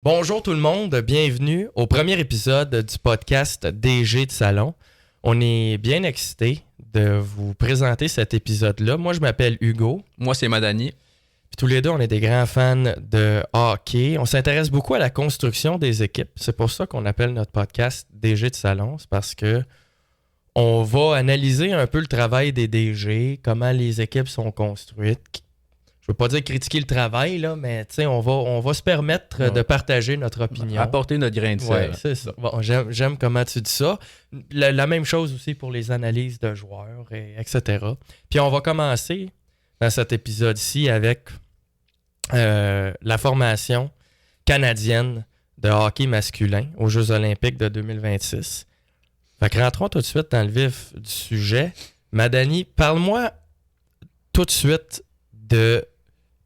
Bonjour tout le monde, bienvenue au premier épisode du podcast DG de Salon. On est bien excités de vous présenter cet épisode-là. Moi, je m'appelle Hugo. Moi, c'est Madani. Puis tous les deux, on est des grands fans de hockey. On s'intéresse beaucoup à la construction des équipes. C'est pour ça qu'on appelle notre podcast DG de Salon. C'est parce que on va analyser un peu le travail des DG, comment les équipes sont construites. Je veux pas dire critiquer le travail, là, mais on va se permettre de partager notre opinion. Apporter notre grain de sel. Oui, c'est ça. Bon, j'aime comment tu dis ça. La même chose aussi pour les analyses de joueurs, etc. Puis on va commencer dans cet épisode-ci avec la formation canadienne de hockey masculin aux Jeux olympiques de 2026. Fait que rentrons tout de suite dans le vif du sujet. Madani, parle-moi tout de suite de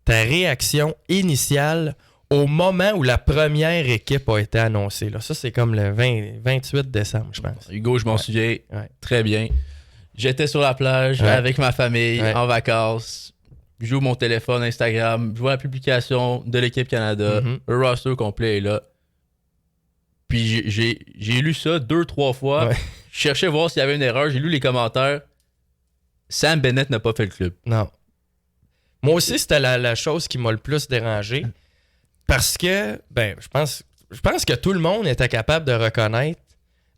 ta réaction initiale au moment où la première équipe a été annoncée. Là. Ça, c'est comme le 28 décembre, je pense. Hugo, je m'en souviens très bien. J'étais sur la plage avec ma famille, en vacances. J'ouvre mon téléphone, Instagram, je vois la publication de l'équipe Canada. Le roster complet est là. Puis j'ai lu ça 2-3 fois. Je cherchais voir s'il y avait une erreur. J'ai lu les commentaires. Sam Bennett n'a pas fait le club. Non. Moi aussi, c'était la chose qui m'a le plus dérangé. Parce que, je pense que tout le monde était capable de reconnaître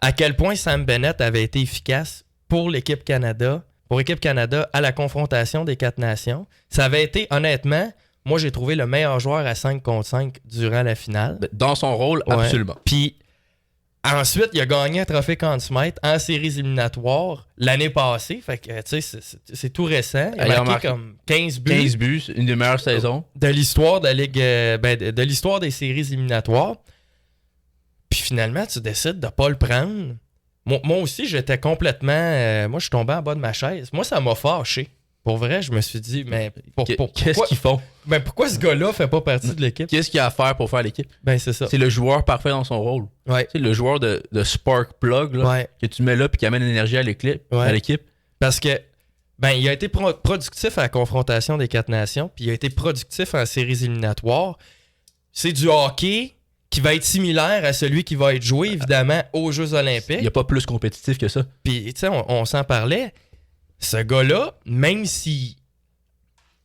à quel point Sam Bennett avait été efficace pour l'équipe Canada, à la confrontation des 4 nations. Ça avait été, honnêtement, moi, j'ai trouvé le meilleur joueur à 5 contre 5 durant la finale. Dans son rôle, absolument. Puis, ensuite, il a gagné un trophée Conn Smythe en séries éliminatoires l'année passée. Fait que, tu sais, c'est tout récent. Il a marqué comme 15 buts. 15 buts, une des meilleures saisons. De l'histoire de la Ligue, de l'histoire des séries éliminatoires. Puis finalement, tu décides de ne pas le prendre. Moi aussi, j'étais complètement... moi, je suis tombé en bas de ma chaise. Moi, ça m'a fâché. Pour vrai, je me suis dit, mais qu'est-ce qu'ils font? Ben, pourquoi ce gars-là fait pas partie de l'équipe? Qu'est-ce qu'il y a à faire pour faire l'équipe? Ben, c'est ça. C'est le joueur parfait dans son rôle. Ouais. C'est le joueur de spark plug là, que tu mets là et qui amène l'énergie à l'équipe. Parce que il a été productif à la confrontation des 4 nations, puis il a été productif en séries éliminatoires. C'est du hockey qui va être similaire à celui qui va être joué, évidemment, aux Jeux olympiques. Il n'y a pas plus compétitif que ça. Puis, tu sais, on s'en parlait. Ce gars-là, même s'il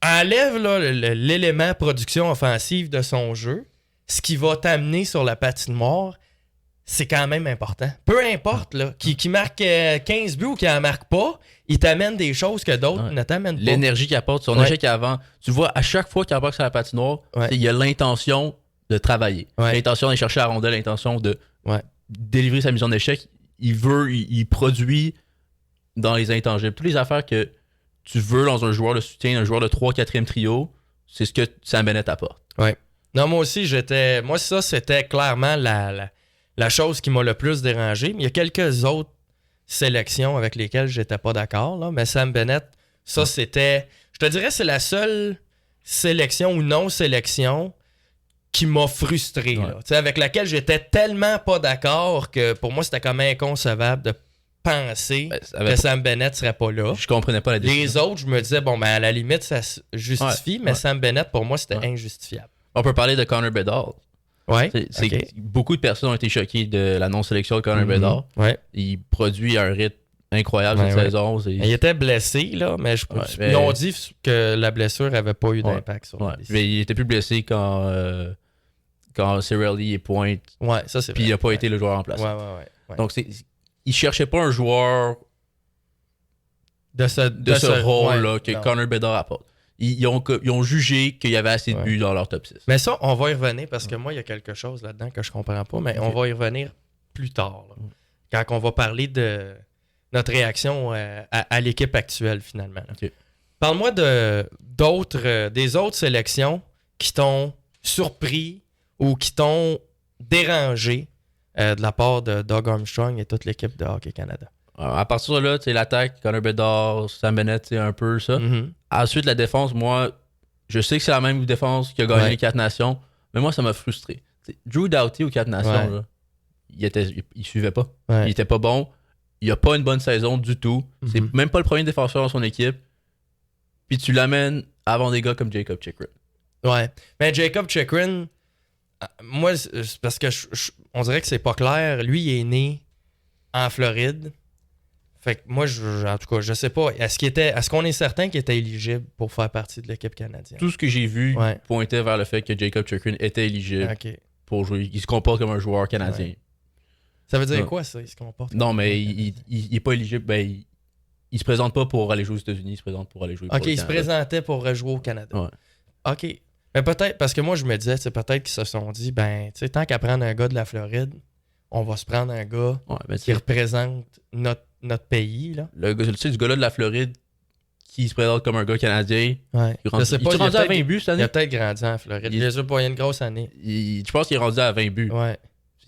enlève là, l'élément production offensive de son jeu, ce qui va t'amener sur la patinoire, c'est quand même important. Peu importe, là, qui marque 15 buts ou qui en marque pas, il t'amène des choses que d'autres ne t'amènent pas. L'énergie qu'il apporte, son échec avant. Tu vois, à chaque fois qu'il apporte sur la patinoire, il y a l'intention de travailler. L'intention d'aller chercher la rondelle, l'intention de délivrer sa mission d'échec. Il produit dans les intangibles. Toutes les affaires que tu veux dans un joueur de soutien, un joueur de 3-4e trio, c'est ce que Sam Bennett apporte. Ouais. Non, moi aussi, moi, ça, c'était clairement la chose qui m'a le plus dérangé. Mais il y a quelques autres sélections avec lesquelles j'étais pas d'accord, là. Mais Sam Bennett, ça, c'était... Je te dirais, c'est la seule sélection ou non-sélection qui m'a frustré, avec laquelle j'étais tellement pas d'accord que pour moi, c'était comme inconcevable de penser que Sam Bennett serait pas là. Je comprenais pas la décision. Les autres, je me disais, à la limite, ça se justifie, mais Sam Bennett, pour moi, c'était injustifiable. On peut parler de Connor Bedard. Ouais. Beaucoup de personnes ont été choquées de la non-sélection de Connor Bedard. Ouais. Il produit un rythme incroyable cette saison. Il était blessé, là, mais ils ont dit que la blessure n'avait pas eu d'impact sur lui. Mais il était plus blessé quand Cirelli est pointe. Ouais, ça c'est puis vrai. il n'a pas été le joueur en place. Ouais. Donc, il cherchait pas un joueur de ce rôle-là que Connor Bedard apporte. Ils ont jugé qu'il y avait assez de buts dans leur top 6. Mais ça, on va y revenir parce que moi, il y a quelque chose là-dedans que je comprends pas, mais on va y revenir plus tard. Quand on va parler de notre réaction à l'équipe actuelle, finalement. Parle-moi des autres sélections qui t'ont surpris ou qui t'ont dérangé de la part de Doug Armstrong et toute l'équipe de Hockey Canada. À partir de là, l'attaque, Connor Bedard, Sam Bennett, c'est un peu ça. Ensuite, la défense, moi, je sais que c'est la même défense qui a gagné les 4 nations, mais moi, ça m'a frustré. Drew Doughty aux 4 nations, là, il suivait pas. Il était pas bon. Il a pas une bonne saison du tout. C'est même pas le premier défenseur dans son équipe. Puis tu l'amènes avant des gars comme Jacob Chychrun. Ouais. Mais Jacob Chychrun, Moi, c'est parce que on dirait que c'est pas clair. Lui, il est né en Floride. Fait que moi, en tout cas, je sais pas. Est-ce qu'on est certain qu'il était éligible pour faire partie de l'équipe canadienne? Tout ce que j'ai vu pointait vers le fait que Jacob Chychrun était éligible pour jouer. Il se comporte comme un joueur canadien. Ouais. Ça veut dire quoi, ça? Il se comporte Non, mais il est pas éligible. Ben, il se présente pas pour aller jouer aux États-Unis. Il se présente pour aller jouer pour le Canada. Il se présentait pour jouer au Canada. Ouais. OK. Mais peut-être, parce que moi, je me disais, peut-être qu'ils se sont dit, tant qu'à prendre un gars de la Floride, on va se prendre un gars qui représente notre pays. Là. Le gars, du gars-là de la Floride qui se présente comme un gars canadien. Ouais. Il est rendu à 20 buts cette année. Il a peut-être grandi en Floride. Il a une grosse année. Je pense qu'il est rendu à 20 buts. Ouais.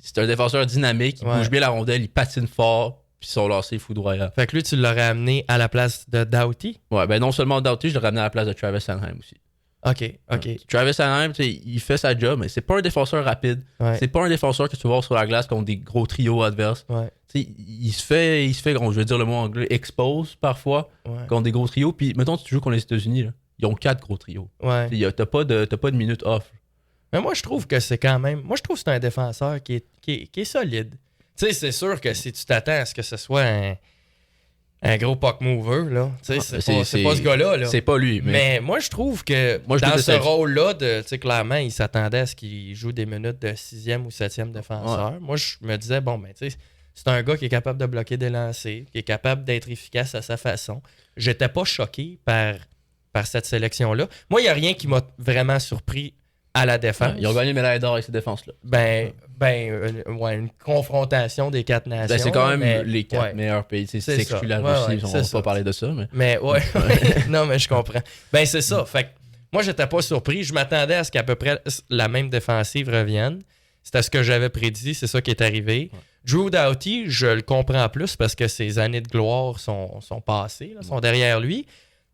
C'est un défenseur dynamique, il bouge bien la rondelle, il patine fort, puis son lancer foudroyant. Fait que lui, tu l'aurais amené à la place de Doughty? Ouais, ben non seulement Doughty, je l'aurais amené à la place de Travis Sanheim aussi. OK. Travis Sanheim, il fait sa job, mais c'est pas un défenseur rapide. Ouais. C'est pas un défenseur que tu vas voir sur la glace contre des gros trios adverses. Ouais. Il se fait, je vais dire le mot anglais, expose parfois contre des gros trios. Puis mettons, tu joues contre les États-Unis, là, ils ont 4 gros trios. Ouais. T'as pas de minute off. Mais moi, je trouve que c'est quand même... Moi, je trouve que c'est un défenseur qui est solide. Tu sais, c'est sûr que si tu t'attends à ce que ce soit un gros puck mover, là, c'est pas ce gars-là. Là. C'est pas lui. Mais moi, je trouve que dans ce rôle-là, clairement, il s'attendait à ce qu'il joue des minutes de 6e ou 7e défenseur. Ouais. Moi, je me disais, c'est un gars qui est capable de bloquer des lancers, qui est capable d'être efficace à sa façon. J'étais pas choqué par cette sélection-là. Moi, il n'y a rien qui m'a vraiment surpris à la défense. Ils ont gagné le médaille d'or avec cette défense-là. Une confrontation des 4 nations. C'est quand même les 4 meilleurs pays. C'est exclu la Russie, on va pas parler de ça. Mais non, mais je comprends. C'est ça. Fait que moi, j'étais pas surpris. Je m'attendais à ce qu'à peu près la même défensive revienne. C'était ce que j'avais prédit. C'est ça qui est arrivé. Ouais. Drew Doughty, je le comprends plus parce que ses années de gloire sont passées, là, sont derrière lui.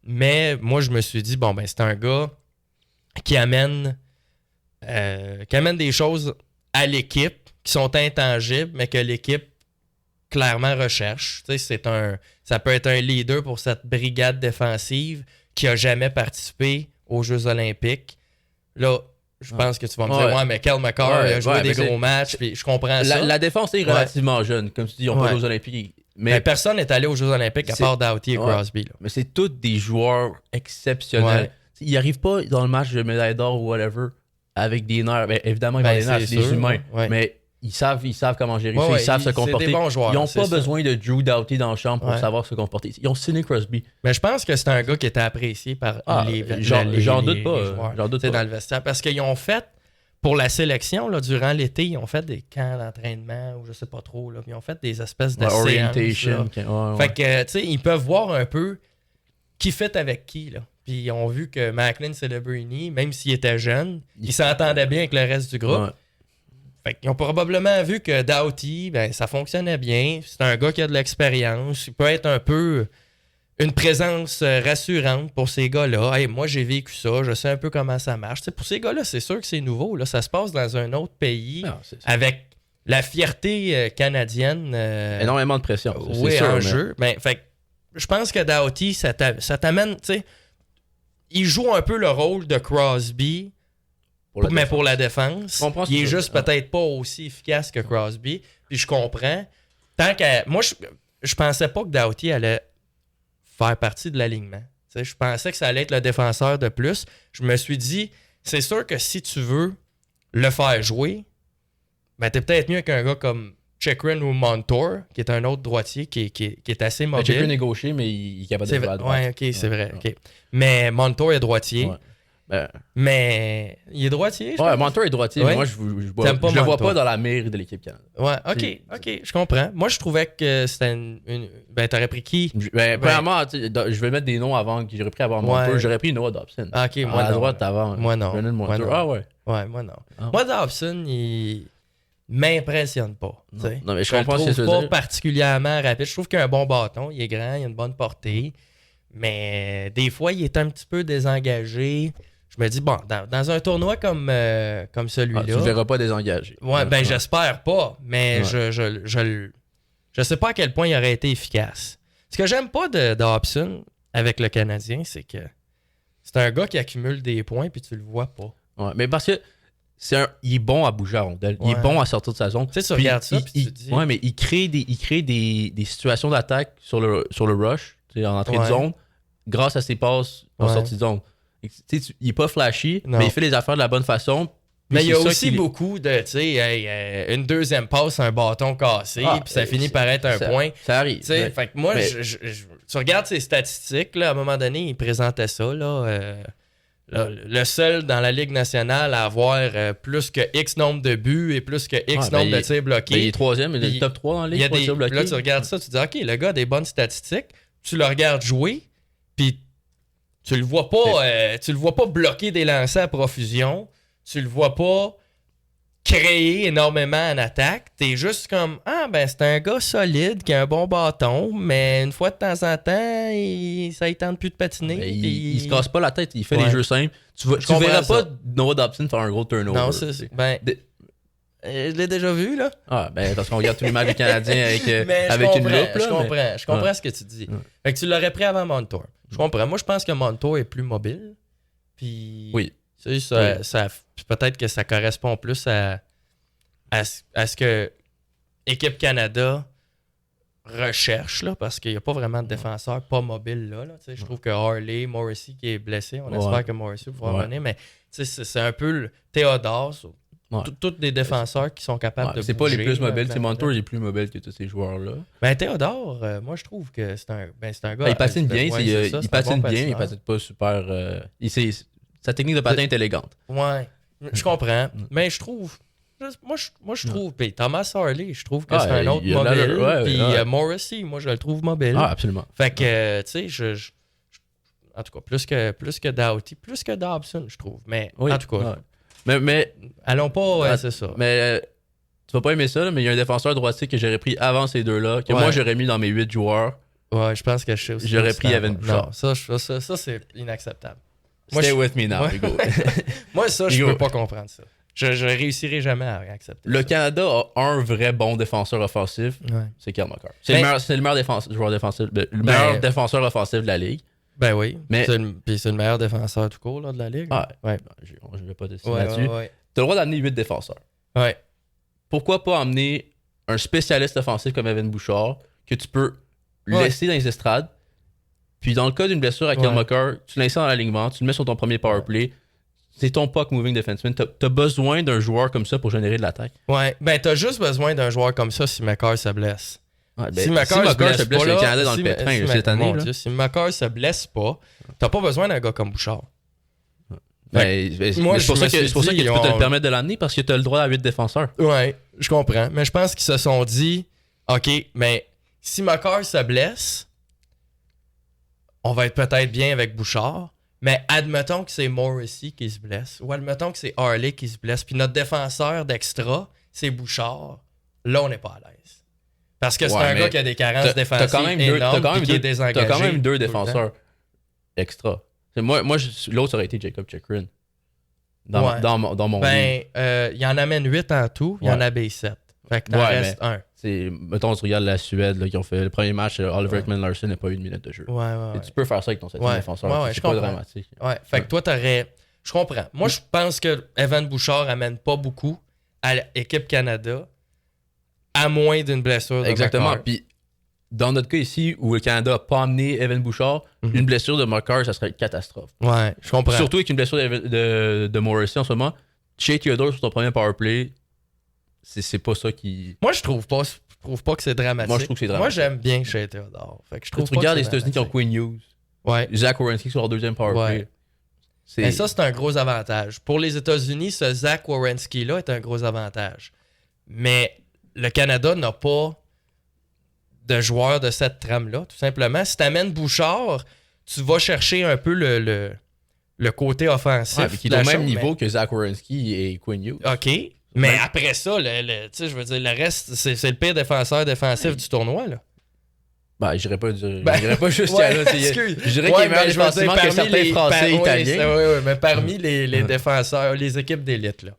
Mais moi, je me suis dit, c'est un gars qui amène des choses à l'équipe qui sont intangibles, mais que l'équipe clairement recherche. Ça peut être un leader pour cette brigade défensive qui n'a jamais participé aux Jeux olympiques. Là, je pense que tu vas me dire, mais Kel McCarr a joué des gros matchs, puis je comprends ça. La défense est relativement jeune, comme tu dis, ils n'ont pas aux Olympiques. Mais personne n'est allé aux Jeux olympiques à part Doughty et Crosby. Là. Mais c'est tous des joueurs exceptionnels. Ouais. Ils n'arrivent pas dans le match de médaille d'or ou whatever avec des nerfs. Évidemment, ils ont des nerfs, c'est des humains. Ouais. Mais ils savent comment gérer ça, ils savent se comporter. Des bons joueurs, ils n'ont pas besoin de Drew Doughty dans le champ pour savoir se comporter. Ils ont Sidney Crosby. Mais je pense que c'est un gars qui était apprécié par les j'en doute pas. J'en doute pas. Dans le vestiaire. Parce qu'ils ont fait, pour la sélection, là, durant l'été, ils ont fait des camps d'entraînement ou je sais pas trop. Là, ils ont fait des espèces de orientation. Fait que, tu sais, ils peuvent voir un peu qui fait avec qui, là. Puis ils ont vu que Macklin Celebrini, même s'il était jeune, il s'entendait bien avec le reste du groupe. Ouais. Fait qu'ils ont probablement vu que Doughty, ça fonctionnait bien. C'est un gars qui a de l'expérience. Il peut être un peu une présence rassurante pour ces gars-là. Hey, moi, j'ai vécu ça. Je sais un peu comment ça marche. T'sais, pour ces gars-là, c'est sûr que c'est nouveau. Là. Ça se passe dans un autre pays avec la fierté canadienne. Énormément de pression. Oui, en jeu. Fait je pense que Doughty, ça t'amène... Il joue un peu le rôle de Crosby, mais pour la défense. Il est juste peut-être pas aussi efficace que Crosby. Puis je comprends. Moi, je pensais pas que Doughty allait faire partie de l'alignement. Je pensais que ça allait être le défenseur de plus. Je me suis dit, c'est sûr que si tu veux le faire jouer, t'es peut-être mieux qu'un gars comme Chychrun ou Montour, qui est un autre droitier qui est assez mobile. Chychrun est gaucher, mais il est capable de jouer à droite. Oui, OK, c'est vrai. Okay. Mais Montour est droitier. Ouais. Mais il est droitier, je pense. Montour est droitier, mais moi, je le vois pas dans la mire de l'équipe Canada. Ouais, OK, je comprends. Moi, je trouvais que c'était t'aurais pris qui? Premièrement, je vais mettre des noms avant que j'aurais pris avant Montour. J'aurais pris Noah Dobson. OK, moi à droite avant. Moi non. Ah ouais. Ouais, moi non. Moi, Dobson, il m'impressionne pas. Non, mais je comprends ce que tu veux dire. Pas particulièrement rapide. Je trouve qu'il a un bon bâton. Il est grand, il a une bonne portée. Mais des fois, il est un petit peu désengagé. Je me dis, dans un tournoi comme celui-là... tu ne verras pas désengagé. Ouais, j'espère pas. Mais je sais pas à quel point il aurait été efficace. Ce que j'aime pas de Hobson avec le Canadien, c'est que c'est un gars qui accumule des points puis tu le vois pas. Ouais, mais parce que il est bon à bouger à rondelle. Il est bon à sortir de sa zone. Tu sais, tu regardes ça, puis tu te dis... Ouais, mais il crée des situations d'attaque sur le rush, en entrée de zone, grâce à ses passes en sortie de zone. Il est pas flashy, mais il fait les affaires de la bonne façon. Mais il y a aussi beaucoup de, tu sais, une deuxième passe, un bâton cassé, puis ça finit par être un point. Ça arrive. Fait que moi, tu regardes ses statistiques, là, à un moment donné, il présentait ça, là, le seul dans la Ligue nationale à avoir plus que X nombre de buts et plus que X nombre de tirs bloqués. Il est troisième, il est top 3 dans la Ligue. Là, tu regardes ça, tu dis, OK, le gars a des bonnes statistiques, tu le regardes jouer, puis tu le vois pas bloquer des lancers à profusion. Tu le vois pas créer énormément en attaque. T'es juste comme, c'est un gars solide qui a un bon bâton, mais une fois de temps en temps, ça ne tente plus de patiner. Il se casse pas la tête, il fait des jeux simples. Tu verras pas Noah Dobson faire un gros turnover. Non, c'est je l'ai déjà vu, là. Parce qu'on regarde tous les matchs des Canadiens avec une loupe. Je comprends ce que tu dis. Fait que tu l'aurais pris avant Montour. Je comprends. Moi, je pense que Montour est plus mobile. Puis... Oui. Ça, peut-être que ça correspond plus à ce que Équipe Canada recherche, là, parce qu'il n'y a pas vraiment de défenseur pas mobile là. Je trouve que Harley, Morrissey qui est blessé, on espère que Morrissey va revenir, mais c'est un peu le Théodore, tous des défenseurs qui sont capables de bouger. C'est pas les plus mobiles, c'est Montour il est plus mobile que tous ces joueurs-là. Théodore, moi je trouve que c'est un gars... Il patine bien, il patine bien, il patine pas super... Sa technique de patin est élégante. Ouais, je comprends. Mais je trouve... Moi, je trouve... Puis Thomas Harley, je trouve que c'est un autre mobile. Puis Morrissey, moi, je le trouve mobile. Absolument. Fait que, tu sais, en tout cas, plus que Doughty, plus que Dobson, je trouve. Mais, en tout cas... Mais allons pas... c'est ça. Mais tu vas pas aimer ça, là, mais il y a un défenseur droitier que j'aurais pris avant ces deux-là, que moi, j'aurais mis dans mes 8 joueurs. Ouais, je pense que je sais aussi. J'aurais pris Evan Bouchard. Non, ça c'est inacceptable. Stay with me now, Hugo. Moi, ça, je peux pas comprendre ça. Je réussirai jamais à accepter Le Canada a un vrai bon défenseur offensif, c'est Cale Makar. C'est le meilleur joueur défensif, le meilleur défenseur offensif de la Ligue. Ben oui. Puis c'est le meilleur défenseur tout court là, de la Ligue. Je vais pas décider là-dessus. T'as le droit d'amener 8 défenseurs. Ouais. Pourquoi pas emmener un spécialiste offensif comme Evan Bouchard que tu peux laisser dans les estrades? Puis dans le cas d'une blessure à Cale Makar, tu l'insères dans l'alignement, tu le mets sur ton premier powerplay. C'est ton puck moving defenseman. T'as besoin d'un joueur comme ça pour générer de l'attaque. Ouais, t'as juste besoin d'un joueur comme ça si Makar se blesse. Si Makar se blesse pas, le Canada dans le pétrin cette année. Si Makar se blesse pas, t'as pas besoin d'un gars comme Bouchard. C'est pour ça que tu peux te le permettre de l'amener parce que t'as le droit à 8 défenseurs. Ouais, je comprends. Mais je pense qu'ils se sont dit, OK, mais si Makar se blesse, on va être peut-être bien avec Bouchard, mais admettons que c'est Morrissey qui se blesse, ou admettons que c'est Harley qui se blesse, puis notre défenseur d'extra, c'est Bouchard. Là, on n'est pas à l'aise. Parce que c'est un gars qui a des carences défensives énormes, qui est désengagé. T'as quand même 2 défenseurs extra. Moi l'autre aurait été Jacob Chikrin. Dans mon il y en amène 8 en tout, il y en a 7. Fait que t'en restes un. Mettons, tu regardes la Suède là, qui ont fait le premier match, Oliver Ekman-Larsson n'a pas eu une minute de jeu. Tu peux faire ça avec ton 7e défenseur. C'est pas dramatique. Fait que toi, t'aurais... Je comprends. Moi, je pense que Evan Bouchard amène pas beaucoup à l'équipe Canada, à moins d'une blessure de Exactement. Makar. Puis dans notre cas ici, où le Canada n'a pas amené Evan Bouchard, une blessure de Makar, ça serait une catastrophe. Ouais, je comprends. Surtout avec une blessure de Morrissey en ce moment. Shea Theodore sur ton premier powerplay, c'est pas ça qui... Moi, je trouve pas que c'est dramatique. Moi, je trouve que c'est dramatique. Moi, j'aime bien Shea Theodore. Fait que je trouve tu regardes les États-Unis qui ont Quinn Hughes. Zach Werenski sur leur deuxième powerplay. Mais ça, c'est un gros avantage. Pour les États-Unis, ce Zach Werenski-là est un gros avantage. Mais le Canada n'a pas de joueurs de cette trame-là, tout simplement. Si tu amènes Bouchard, tu vas chercher un peu le côté offensif. Qui est au même niveau que Zach Werenski et Quinn Hughes. OK. Mais après ça, je veux dire, le reste, c'est le pire défenseur défensif du tournoi, là. J'irais pas jusqu'à là. Je dirais qu'il est meilleur défensivement que certains Français et Italiens. Oui, mais parmi les défenseurs, les équipes d'élite, là.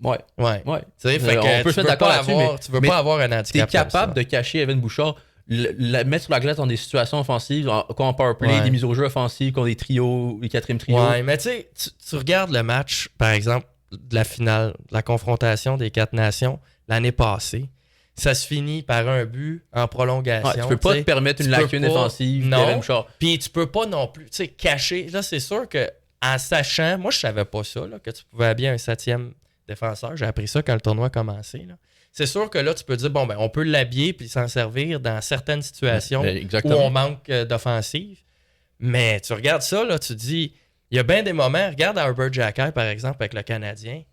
Ouais. Tu sais, fait que on peut se mettre d'accord là-dessus, mais tu veux pas avoir un handicap. T'es capable de cacher Evan Bouchard, mettre sur la glace dans des situations offensives, comme en powerplay, des mises au jeu offensives, comme des trios, les 4e trios. Ouais, mais tu sais, tu regardes le match, par exemple, de la finale, de la confrontation des 4 nations l'année passée. Ça se finit par un but en prolongation. Tu peux pas te permettre une lacune défensive. Non. Puis tu peux pas non plus cacher. Là, c'est sûr que en sachant, moi je savais pas ça, là, que tu pouvais habiller un 7e défenseur. J'ai appris ça quand le tournoi a commencé. Là. C'est sûr que là, tu peux dire, bon, ben, on peut l'habiller puis s'en servir dans certaines situations où on manque d'offensive. Mais tu regardes ça, là, tu te dis, il y a bien des moments, regarde Arbor Xhekaj, par exemple, avec le Canadien.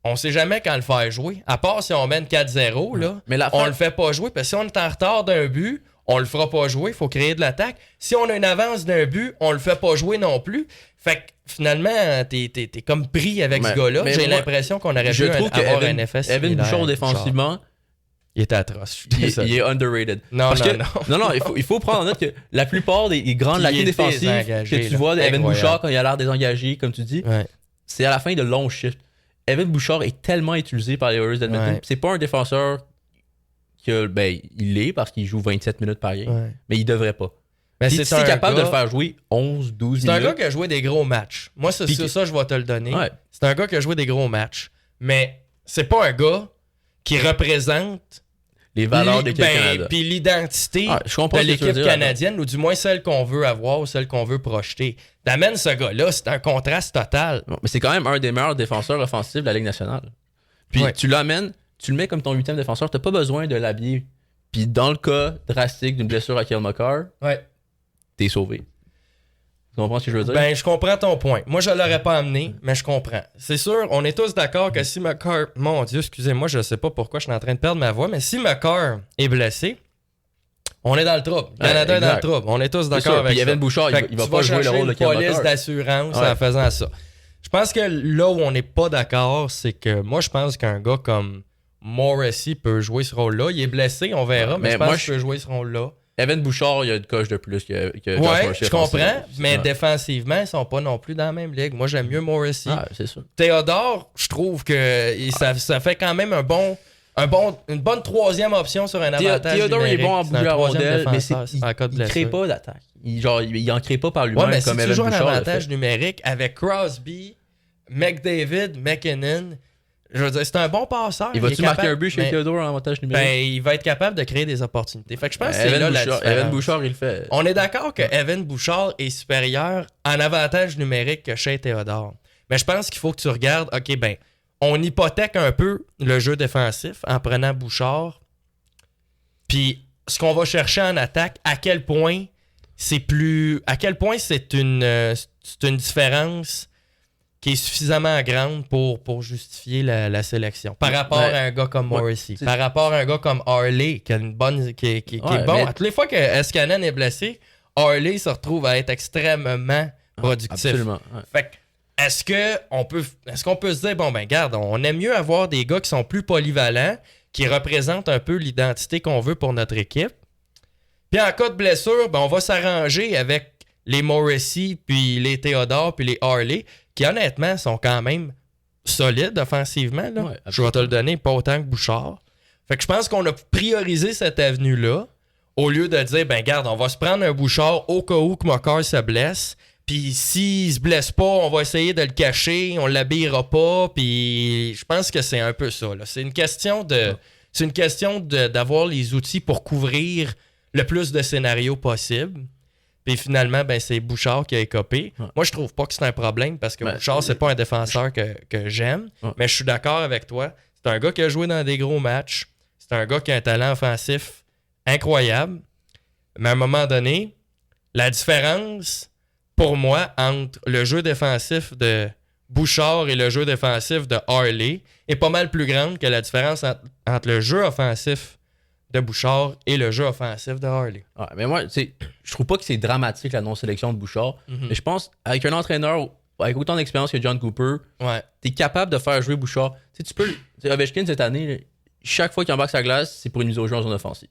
On sait jamais quand le faire jouer. À part si on mène 4-0, là, on le fait pas jouer. Parce que si on est en retard d'un but, on le fera pas jouer. Il faut créer de l'attaque. Si on a une avance d'un but, on le fait pas jouer non plus. Fait que finalement, t'es comme pris avec ce gars-là. J'ai l'impression qu'on aurait pu avoir un effet similaire. Evan Bouchard, défensivement, il était atroce. Il est underrated. Non, il faut prendre en note que la plupart des grandes lacunes défensives que tu vois d'Evan Bouchard quand il a l'air désengagé, comme tu dis, c'est à la fin de longs shifts. Evan Bouchard est tellement utilisé par les Oilers d'Edmonton. C'est pas un défenseur que, il l'est parce qu'il joue 27 minutes par game, mais il devrait pas. Mais si c'est capable de le faire jouer 11, 12 minutes. C'est un gars qui a joué des gros matchs. Moi, ça, je vais te le donner. C'est un gars qui a joué des gros matchs. Mais c'est pas un gars qui représente les valeurs de l'équipe Canada. Puis l'identité de l'équipe canadienne, ou du moins celle qu'on veut avoir ou celle qu'on veut projeter. T'amènes ce gars-là, c'est un contraste total. Mais c'est quand même un des meilleurs défenseurs offensifs de la Ligue nationale. Puis tu l'amènes, tu le mets comme ton 8e défenseur, t'as pas besoin de l'habiller. Puis dans le cas drastique d'une blessure à Cale Makar, t'es sauvé. Tu comprends ce que je veux dire? Ben, je comprends ton point. Moi, je l'aurais pas amené, mais je comprends. C'est sûr, on est tous d'accord que si Makar... Mon Dieu, excusez-moi, je sais pas pourquoi je suis en train de perdre ma voix, mais si Makar est blessé, on est dans le trouble. Le Canada est dans le trouble. On est tous d'accord avec ça. Puis Evan Bouchard, il va pas jouer le rôle de Cale Makar. Police d'assurance en faisant ça. Je pense que là où on n'est pas d'accord, c'est que moi, je pense qu'un gars comme Morrissey peut jouer ce rôle-là. Il est blessé, on verra, mais je pense qu'il peut jouer ce rôle-là. Evan Bouchard, il y a une coche de plus que Josh Morrissey. Je comprends, mais défensivement, ils sont pas non plus dans la même ligue. Moi, j'aime mieux Morrissey. C'est sûr. Théodore, je trouve que ça fait quand même une bonne 3e option sur un avantage Théodore numérique. est bon en bouger la rondelle, mais il crée pas d'attaque. Il en crée pas par lui-même mais comme si Evan tu joues Bouchard. un avantage numérique avec Crosby, McDavid, McKinnon... Je veux dire, c'est un bon passeur. Il va-tu marquer un but chez Théodore en avantage numérique? Ben, il va être capable de créer des opportunités. Fait que je pense que c'est là la différence. Evan Bouchard, il le fait. On est d'accord que Evan Bouchard est supérieur en avantage numérique que chez Théodore. Mais je pense qu'il faut que tu regardes, on hypothèque un peu le jeu défensif en prenant Bouchard. Puis ce qu'on va chercher en attaque, à quel point c'est une différence qui est suffisamment grande pour justifier la sélection. Par rapport à un gars comme Morrissey. Par rapport à un gars comme Harley, qui a une bonne. qui est bon. À toutes les fois que Escanen est blessé, Harley se retrouve à être extrêmement productif. Absolument. Fait que, est-ce qu'on peut se dire, regarde, on aime mieux avoir des gars qui sont plus polyvalents, qui représentent un peu l'identité qu'on veut pour notre équipe. Puis en cas de blessure, on va s'arranger avec les Morrissey, puis les Théodore, puis les Harley, qui honnêtement sont quand même solides offensivement. Là. Je vais te le donner, pas autant que Bouchard. Fait que je pense qu'on a priorisé cette avenue-là au lieu de dire, regarde, on va se prendre un Bouchard au cas où que Makar se blesse. Puis s'il se blesse pas, on va essayer de le cacher, on l'habillera pas. Puis je pense que c'est un peu ça. Là. C'est une question d'avoir les outils pour couvrir le plus de scénarios possible. Puis finalement, c'est Bouchard qui a écopé. Moi, je trouve pas que c'est un problème parce que Bouchard, c'est pas un défenseur que j'aime. Mais je suis d'accord avec toi. C'est un gars qui a joué dans des gros matchs. C'est un gars qui a un talent offensif incroyable. Mais à un moment donné, la différence, pour moi, entre le jeu défensif de Bouchard et le jeu défensif de Harley est pas mal plus grande que la différence entre le jeu offensif de Bouchard et le jeu offensif de Harley. Mais moi, je trouve pas que c'est dramatique la non-sélection de Bouchard. Mais je pense, avec un entraîneur avec autant d'expérience que John Cooper, t'es capable de faire jouer Bouchard. Tu peux. Ovechkin, cette année, chaque fois qu'il embarque sa glace, c'est pour une mise au jeu en zone offensive.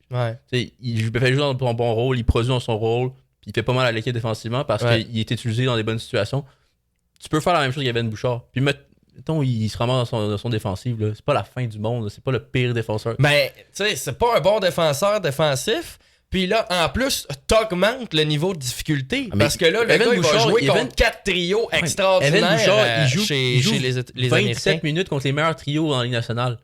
Il fait jouer dans son bon rôle, il produit dans son rôle, puis il fait pas mal à l'équipe défensivement parce qu'il est utilisé dans des bonnes situations. Tu peux faire la même chose qu'Evan Bouchard. Puis mettons, il se ramasse dans son défensif. C'est pas la fin du monde. C'est pas le pire défenseur. Tu sais, c'est pas un bon défenseur défensif, Puis là, en plus, t'augmentes le niveau de difficulté. Parce que là, le Evan gars, il va Bouchard, jouer contre 4 trios extraordinaires. Evan Bouchard, il joue chez les 27 Américains. minutes contre les meilleurs trios en Ligue nationale.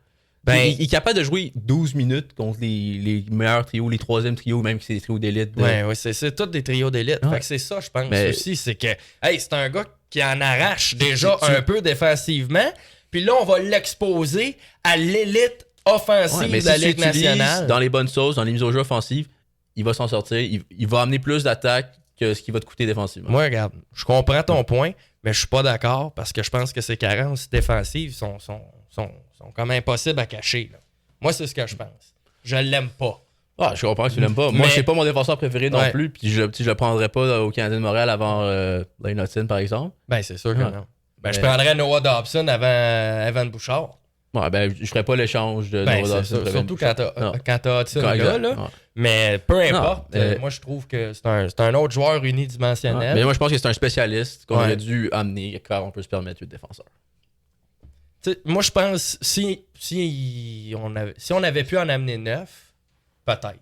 Ben, il est capable de jouer 12 minutes contre les meilleurs trios, les troisièmes trios, même si c'est des trios d'élite. Ouais, c'est tous des trios d'élite. Ouais. Fait que c'est ça, je pense aussi. C'est que, c'est un gars qui en arrache déjà un peu défensivement. Puis là, on va l'exposer à l'élite offensive de la Ligue nationale. Dans les bonnes sauces, dans les mises au jeu offensives, il va s'en sortir. Il va amener plus d'attaques que ce qui va te coûter défensivement. Moi, regarde, je comprends ton point, mais je suis pas d'accord parce que je pense que ses carences défensives sont comme impossibles à cacher. Là. Moi, c'est ce que je pense. Je l'aime pas. Ah, je comprends que tu l'aimes pas. Moi, c'est pas mon défenseur préféré non plus, puis je le prendrais pas au Canadien de Montréal avant Lane Hutson, par exemple. Ben, c'est sûr que non. Ben, je prendrais Noah Dobson avant Evan Bouchard. Ouais, ben, je ferais pas l'échange de Noah Dobson. Surtout quand t'as Hudson là. Ouais. Mais peu importe, moi, je trouve que c'est un autre joueur unidimensionnel. Ouais, mais moi, je pense que c'est un spécialiste qu'on aurait dû amener car on peut se permettre 8 défenseurs. T'sais, moi, je pense si on avait pu en amener 9, peut-être.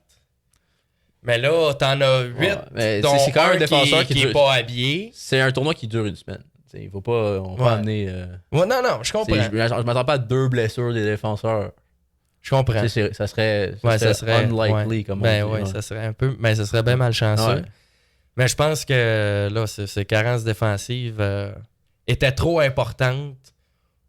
Mais là, t'en as 8, dont c'est quand même un défenseur qui est pas habillé. C'est un tournoi qui dure une semaine. Il faut pas... On va amener... non, je comprends. Je m'attends pas à 2 blessures des défenseurs. Je comprends. Ça serait unlikely, comme on dit. Ça serait un peu... Mais ça serait bien malchanceux. Ouais. Mais je pense que là, ces carences défensives étaient trop importantes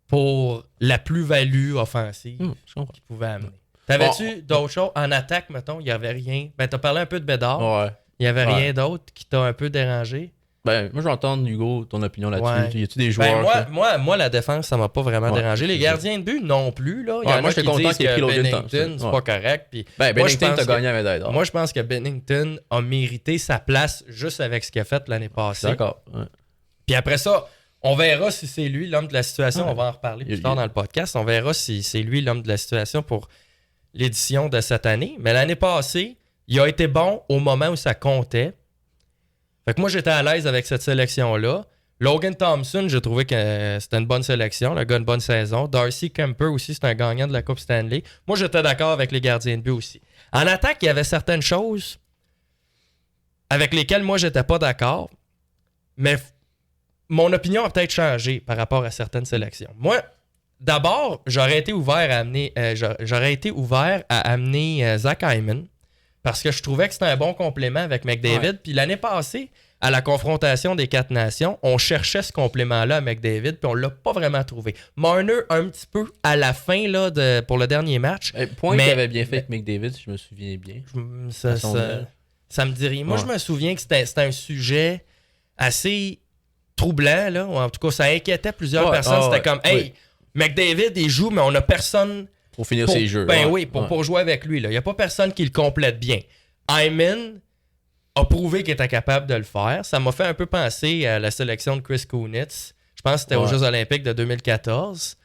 pour la plus-value offensive qu'ils pouvaient amener. T'avais-tu d'autres choses? En attaque, mettons, il n'y avait rien. Ben, t'as parlé un peu de Bédard. Ouais. Il n'y avait rien d'autre qui t'a un peu dérangé? Ben, moi, je vais entendre, Hugo, ton opinion là-dessus. Y a-tu des joueurs? Moi, la défense, ça m'a pas vraiment dérangé. Les gardiens de but non plus. Là. Moi, j'étais content qu'il ait pris l'autre Bennington, c'est pas correct. Puis, Bennington, t'as gagné la médaille d'or. Moi, je pense que Bennington a mérité sa place juste avec ce qu'il a fait l'année passée. D'accord. Ouais. Puis après ça, on verra si c'est lui l'homme de la situation. On va en reparler plus tard dans le podcast. On verra si c'est lui l'homme de la situation pour l'édition de cette année. Mais l'année passée, il a été bon au moment où ça comptait. Fait que moi, j'étais à l'aise avec cette sélection-là. Logan Thompson, j'ai trouvé que c'était une bonne sélection. Le gars, une bonne saison. Darcy Kemper aussi, c'est un gagnant de la Coupe Stanley. Moi, j'étais d'accord avec les gardiens de but aussi. En attaque, il y avait certaines choses avec lesquelles moi, j'étais pas d'accord. Mais mon opinion a peut-être changé par rapport à certaines sélections. Moi, d'abord, j'aurais été ouvert à amener Zach Hyman. Parce que je trouvais que c'était un bon complément avec McDavid. Ouais. Puis l'année passée, à la confrontation des 4 nations, on cherchait ce complément-là à McDavid, puis on l'a pas vraiment trouvé. Marner, un petit peu à la fin là, pour le dernier match. Point qu'il avait bien fait avec McDavid, si je me souviens bien. Ça me dit rien. Moi, je me souviens que c'était un sujet assez troublant, là. Ou en tout cas, ça inquiétait plusieurs personnes. C'était comme, hey, McDavid, il joue, mais on n'a personne... Pour finir ses jeux. Ben oui, pour jouer avec lui. Il n'y a pas personne qui le complète bien. Hyman a prouvé qu'il était capable de le faire. Ça m'a fait un peu penser à la sélection de Chris Kunitz. Je pense que c'était aux Jeux olympiques de 2014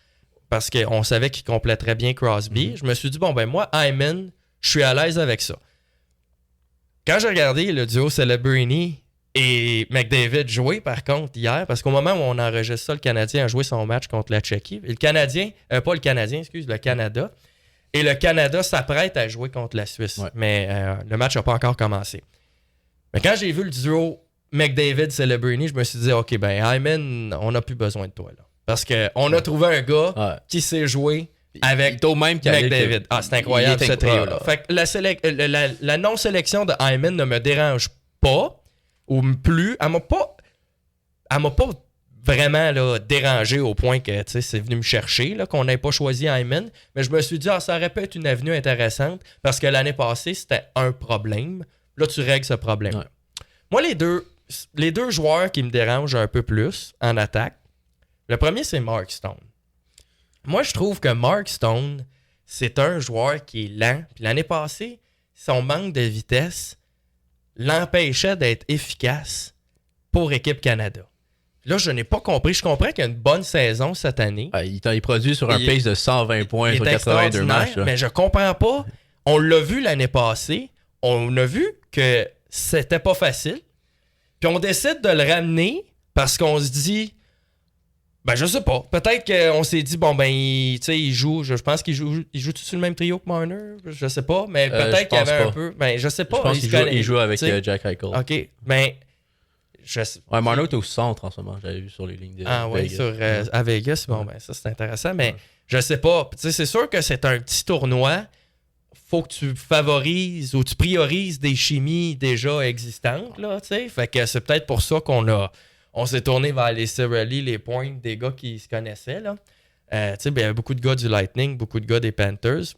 parce qu'on savait qu'il compléterait bien Crosby. Je me suis dit, moi, Hyman, je suis à l'aise avec ça. Quand j'ai regardé le duo Celebrini et McDavid jouer, par contre, hier, parce qu'au moment où on enregistre ça, le Canadien a joué son match contre la Tchéquie. Et le Canada. Et le Canada s'apprête à jouer contre la Suisse. Ouais. Mais le match n'a pas encore commencé. Mais quand j'ai vu le duo McDavid-Celebrini, je me suis dit, OK, Hyman, on n'a plus besoin de toi. Là. Parce qu'on a trouvé un gars qui sait jouer avec McDavid. C'est incroyable ce trio-là. Fait que la non-sélection de Hyman ne me dérange pas. Ou plus, elle m'a pas vraiment là, dérangé au point que c'est venu me chercher, là, qu'on n'ait pas choisi Hyman. Mais je me suis dit, ça aurait pu être une avenue intéressante parce que l'année passée, c'était un problème. Là, tu règles ce problème. Ouais. Moi, les deux joueurs qui me dérangent un peu plus en attaque, le premier, c'est Mark Stone. Moi, je trouve que Mark Stone, c'est un joueur qui est lent. Puis l'année passée, son manque de vitesse l'empêchait d'être efficace pour Équipe Canada. Là, je n'ai pas compris. Je comprends qu'il y a une bonne saison cette année. Il produit sur un pace de 120 points sur 82 matchs. Mais je comprends pas. On l'a vu l'année passée. On a vu que c'était pas facile. Puis on décide de le ramener parce qu'on se dit, Ben, je sais pas. Peut-être qu'on s'est dit, bon, ben, il joue. Je pense qu'il joue-tu sur le même trio que Marner? Je sais pas. Mais peut-être qu'il y avait un peu. Ben, je sais pas. Je pense qu'il joue avec Jack Eichel. OK. Ben, ouais, Marner est au centre en ce moment. J'avais vu sur les lignes de Vegas. À Vegas. Bon, ben, ça, c'est intéressant. Mais je sais pas. Tu sais, c'est sûr que c'est un petit tournoi. Faut que tu favorises ou tu priorises des chimies déjà existantes, là, tu sais. Fait que c'est peut-être pour ça on s'est tourné vers les Cirelli, les Points, des gars qui se connaissaient, là. Tu sais, il y avait beaucoup de gars du Lightning, beaucoup de gars des Panthers.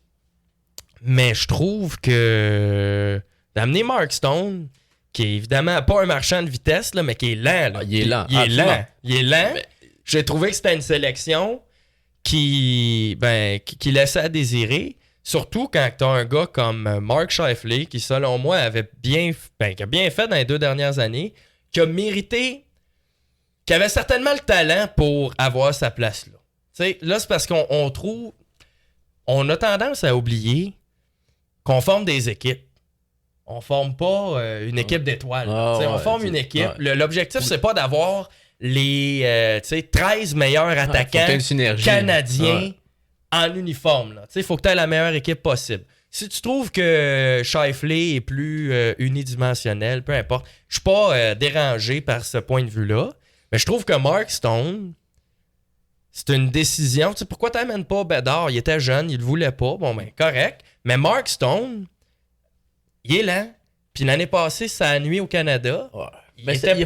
Mais je trouve que d'amener Mark Stone, qui est évidemment pas un marchand de vitesse, là, mais qui est lent, là. Il est lent. Il est lent. Mais... J'ai trouvé que c'était une sélection qui laissait à désirer. Surtout quand tu as un gars comme Mark Scheifele, qui selon moi qui a bien fait dans les 2 dernières années, qui a mérité, qui avait certainement le talent pour avoir sa place là. T'sais, là, c'est parce qu'on a tendance à oublier qu'on forme des équipes. On forme pas une équipe d'étoiles. On forme une équipe. Ouais. L'objectif, c'est pas d'avoir les 13 meilleurs attaquants canadiens en uniforme. Il faut que tu aies la meilleure équipe possible. Si tu trouves que Scheifele est plus unidimensionnel, peu importe, je suis pas dérangé par ce point de vue-là, mais je trouve que Mark Stone, c'est une décision. Tu sais, pourquoi tu n'amènes pas Bédard? Il était jeune, il le voulait pas. Bon, ben, correct. Mais Mark Stone, il est lent. Puis l'année passée, ça a nuit au Canada. Ouais.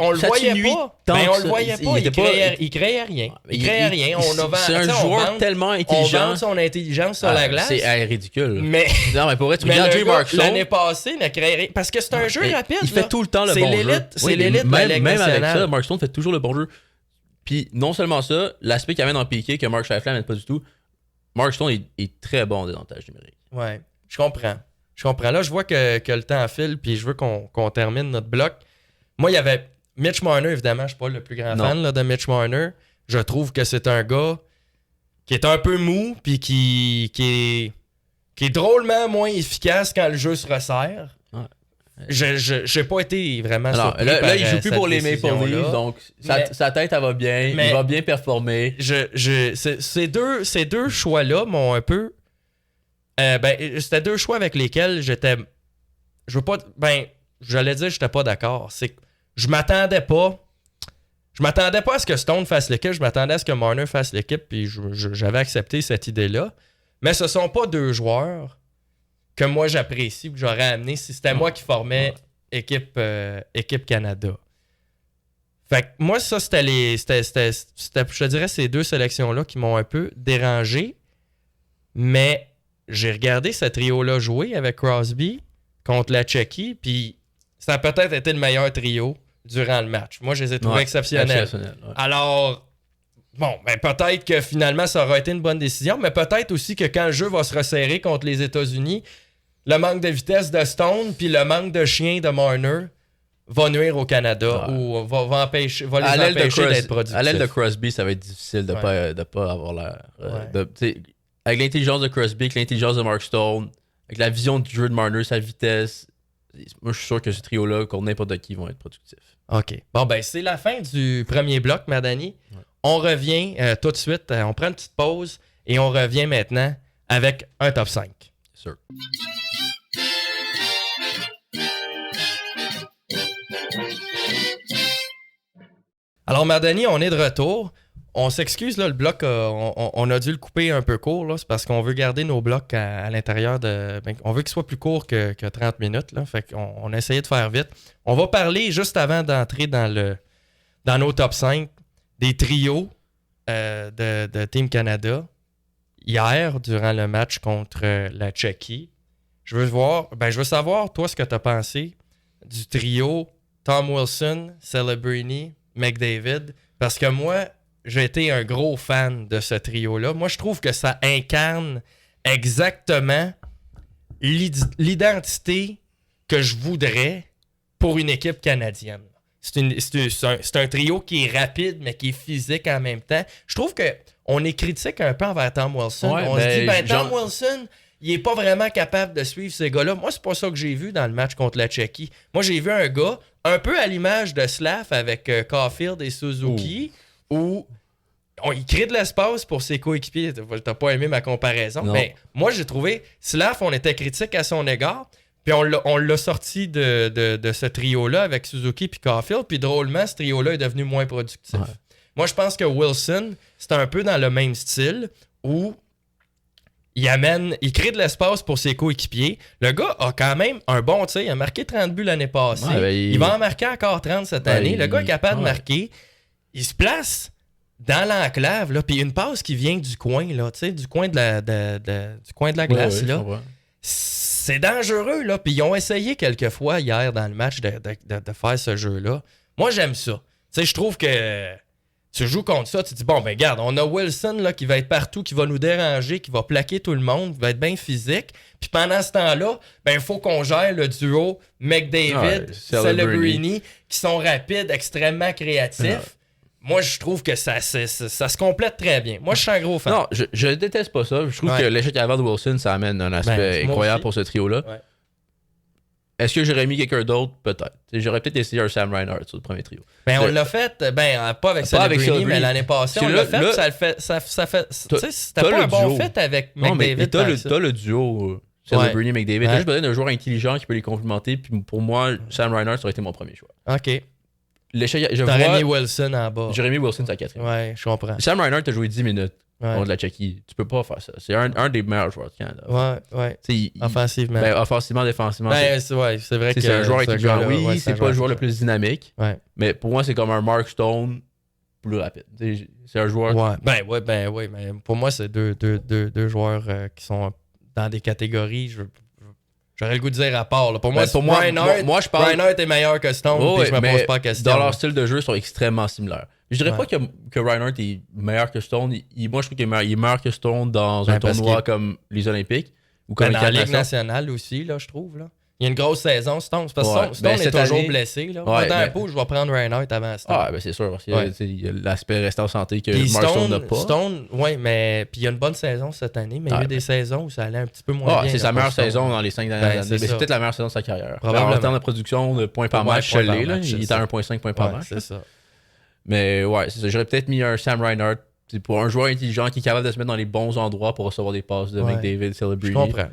On le voyait pas. Ben, on le voyait pas. Il créait rien. Il créait rien. C'est un joueur tellement intelligent. On vend son intelligence sur la glace. C'est ridicule. Mais non, mais pour vrai, tu regardes Mark Stone. L'année passée, ne créait rien. Parce que c'est un jeu rapide. Il fait tout le temps le bon jeu. C'est l'élite de la Ligue nationale. Même avec ça, Mark Stone fait toujours le bon jeu. Puis non seulement ça, l'aspect qu'il amène en piqué que Mark Scheifele n'amène pas du tout. Mark Stone est très bon en désavantage numérique. Ouais, je comprends. Là, je vois que le temps file, puis je veux qu'on termine notre bloc. Moi, il y avait Mitch Marner, évidemment, je ne suis pas le plus grand fan là, de Mitch Marner. Je trouve que c'est un gars qui est un peu mou, puis qui est drôlement moins efficace quand le jeu se resserre. Ouais. Je n'ai pas été vraiment surpris. Là, il joue plus pour les Maple Leafs, donc sa tête, elle va bien. Il va bien performer. Ces deux choix-là m'ont un peu... c'était 2 choix avec lesquels j'étais... j'allais dire que j'étais pas d'accord. C'est que je m'attendais pas à ce que Stone fasse l'équipe. Je m'attendais à ce que Marner fasse l'équipe, puis j'avais accepté cette idée-là. Mais ce sont pas 2 joueurs que moi j'apprécie, que j'aurais amené si c'était moi qui formais équipe Canada. Fait que moi, ça, c'était je te dirais, ces 2 sélections-là qui m'ont un peu dérangé. Mais j'ai regardé ce trio-là jouer avec Crosby contre la Tchéquie, puis ça a peut-être été le meilleur trio durant le match. Moi, je les ai trouvés exceptionnels. Ouais. Alors, bon, ben peut-être que finalement, ça aura été une bonne décision, mais peut-être aussi que quand le jeu va se resserrer contre les États-Unis, le manque de vitesse de Stone puis le manque de chien de Marner va nuire au Canada ou va les empêcher d'être productifs. À l'aile de Crosby, ça va être difficile de pas avoir l'air... avec l'intelligence de Crosby, avec l'intelligence de Mark Stone, avec la vision du jeu de Marner, sa vitesse, moi je suis sûr que ce trio-là, contre n'importe qui, vont être productifs. OK. Bon, ben c'est la fin du premier bloc, Madani. Ouais. On revient tout de suite, on prend une petite pause et on revient maintenant avec un top 5. Sûr. Alors, Madani, on est de retour. On s'excuse, là, le bloc, on a dû le couper un peu court, là, c'est parce qu'on veut garder nos blocs à l'intérieur de... on veut qu'il soit plus court que 30 minutes, là, fait qu'on a essayé de faire vite. On va parler, juste avant d'entrer dans nos top 5, des trios de Team Canada. Hier, durant le match contre la Tchéquie, je veux savoir, toi, ce que tu as pensé du trio Tom Wilson, Celebrini, McDavid, parce que moi... j'ai été un gros fan de ce trio-là. Moi, je trouve que ça incarne exactement l'identité que je voudrais pour une équipe canadienne. C'est un trio qui est rapide, mais qui est physique en même temps. Je trouve qu'on est critique un peu envers Tom Wilson. Ouais, on se dit, Tom Wilson, il n'est pas vraiment capable de suivre ces gars-là. Moi, c'est pas ça que j'ai vu dans le match contre la Tchéquie. Moi, j'ai vu un gars, un peu à l'image de Slav avec Caulfield et Suzuki, où il crée de l'espace pour ses coéquipiers. T'as pas aimé ma comparaison, mais moi, j'ai trouvé, Slav, on était critique à son égard, puis on l'a sorti de ce trio-là avec Suzuki puis Caulfield, puis drôlement, ce trio-là est devenu moins productif. Ouais. Moi, je pense que Wilson, c'est un peu dans le même style où il crée de l'espace pour ses coéquipiers. Le gars a quand même un bon tir. Il a marqué 30 buts l'année passée. Ouais, il va en marquer encore 30 cette année. Le gars est capable de marquer. Il se place dans l'enclave, là, puis une passe qui vient du coin, là, du coin de la glace. Là. C'est dangereux, là. Puis ils ont essayé quelques fois hier dans le match de faire ce jeu-là. Moi, j'aime ça. Je trouve que tu joues contre ça, tu te dis, bon, ben regarde, on a Wilson là, qui va être partout, qui va nous déranger, qui va plaquer tout le monde, qui va être bien physique. Puis pendant ce temps-là, ben il faut qu'on gère le duo McDavid, Celebrini, qui sont rapides, extrêmement créatifs. Moi, je trouve que ça se complète très bien. Moi, je suis un gros fan. Non, je déteste pas ça. Je trouve que l'échec avant de Wilson, ça amène un aspect incroyable pour ce trio-là. Ouais. Est-ce que j'aurais mis quelqu'un d'autre? Peut-être. J'aurais peut-être essayé un Sam Reinhart sur le premier trio. Ben, on l'a fait, pas avec Celebrini, mais l'année passée, on l'a fait, ça fait c'était pas un bon fit avec McDavid. Mais t'as le duo Celebrini et McDavid. T'as juste besoin d'un joueur intelligent qui peut les complémenter, puis pour moi, Sam Reinhart, ça aurait été mon premier choix. OK. T'aurais mis Wilson en bas. J'aurais mis Wilson sa quatrième. Ouais, je comprends. Sam Reinhart a joué 10 minutes. On de la Tchéquie. Tu peux pas faire ça. C'est un des meilleurs joueurs du Canada. Ouais. Offensivement. Offensivement, défensivement. C'est vrai que c'est un joueur intelligent. Oui, c'est pas le joueur le plus dynamique. Ouais. Mais pour moi, c'est comme un Mark Stone plus rapide. C'est un joueur. Ouais. Mais pour moi, c'est deux joueurs qui sont dans des catégories. J'aurais le goût de dire à part. Là. Pour moi, Reinhart est meilleur que Stone, puis je me pose pas la question. Dans leur style de jeu, ils sont extrêmement similaires. Je dirais pas que Reinhart est meilleur que Stone. Moi, je trouve qu'il est meilleur que Stone dans un tournoi comme les Olympiques. Ou comme dans la Ligue nationale aussi, là, je trouve. Là. Il y a une grosse saison, Stone. Parce que Stone est toujours blessé. Là. Dans un pot, je vais prendre Reinhart avant Stone. Ah, ben c'est sûr. Parce qu'il y a l'aspect restant en santé que Mark Stone n'a pas. Stone, oui, mais puis il y a une bonne saison cette année, mais il y a eu des saisons où ça allait un petit peu moins bien. C'est sa meilleure saison dans les 5 dernières années. C'est peut-être la meilleure saison de sa carrière. En termes de production de points par match, il est à 1,5 points par match. C'est ça. Mais ouais, c'est ça. J'aurais peut-être mis un Sam Reinhart pour un joueur intelligent qui est capable de se mettre dans les bons endroits pour recevoir des passes de McDavid, Celebrini. Je comprends.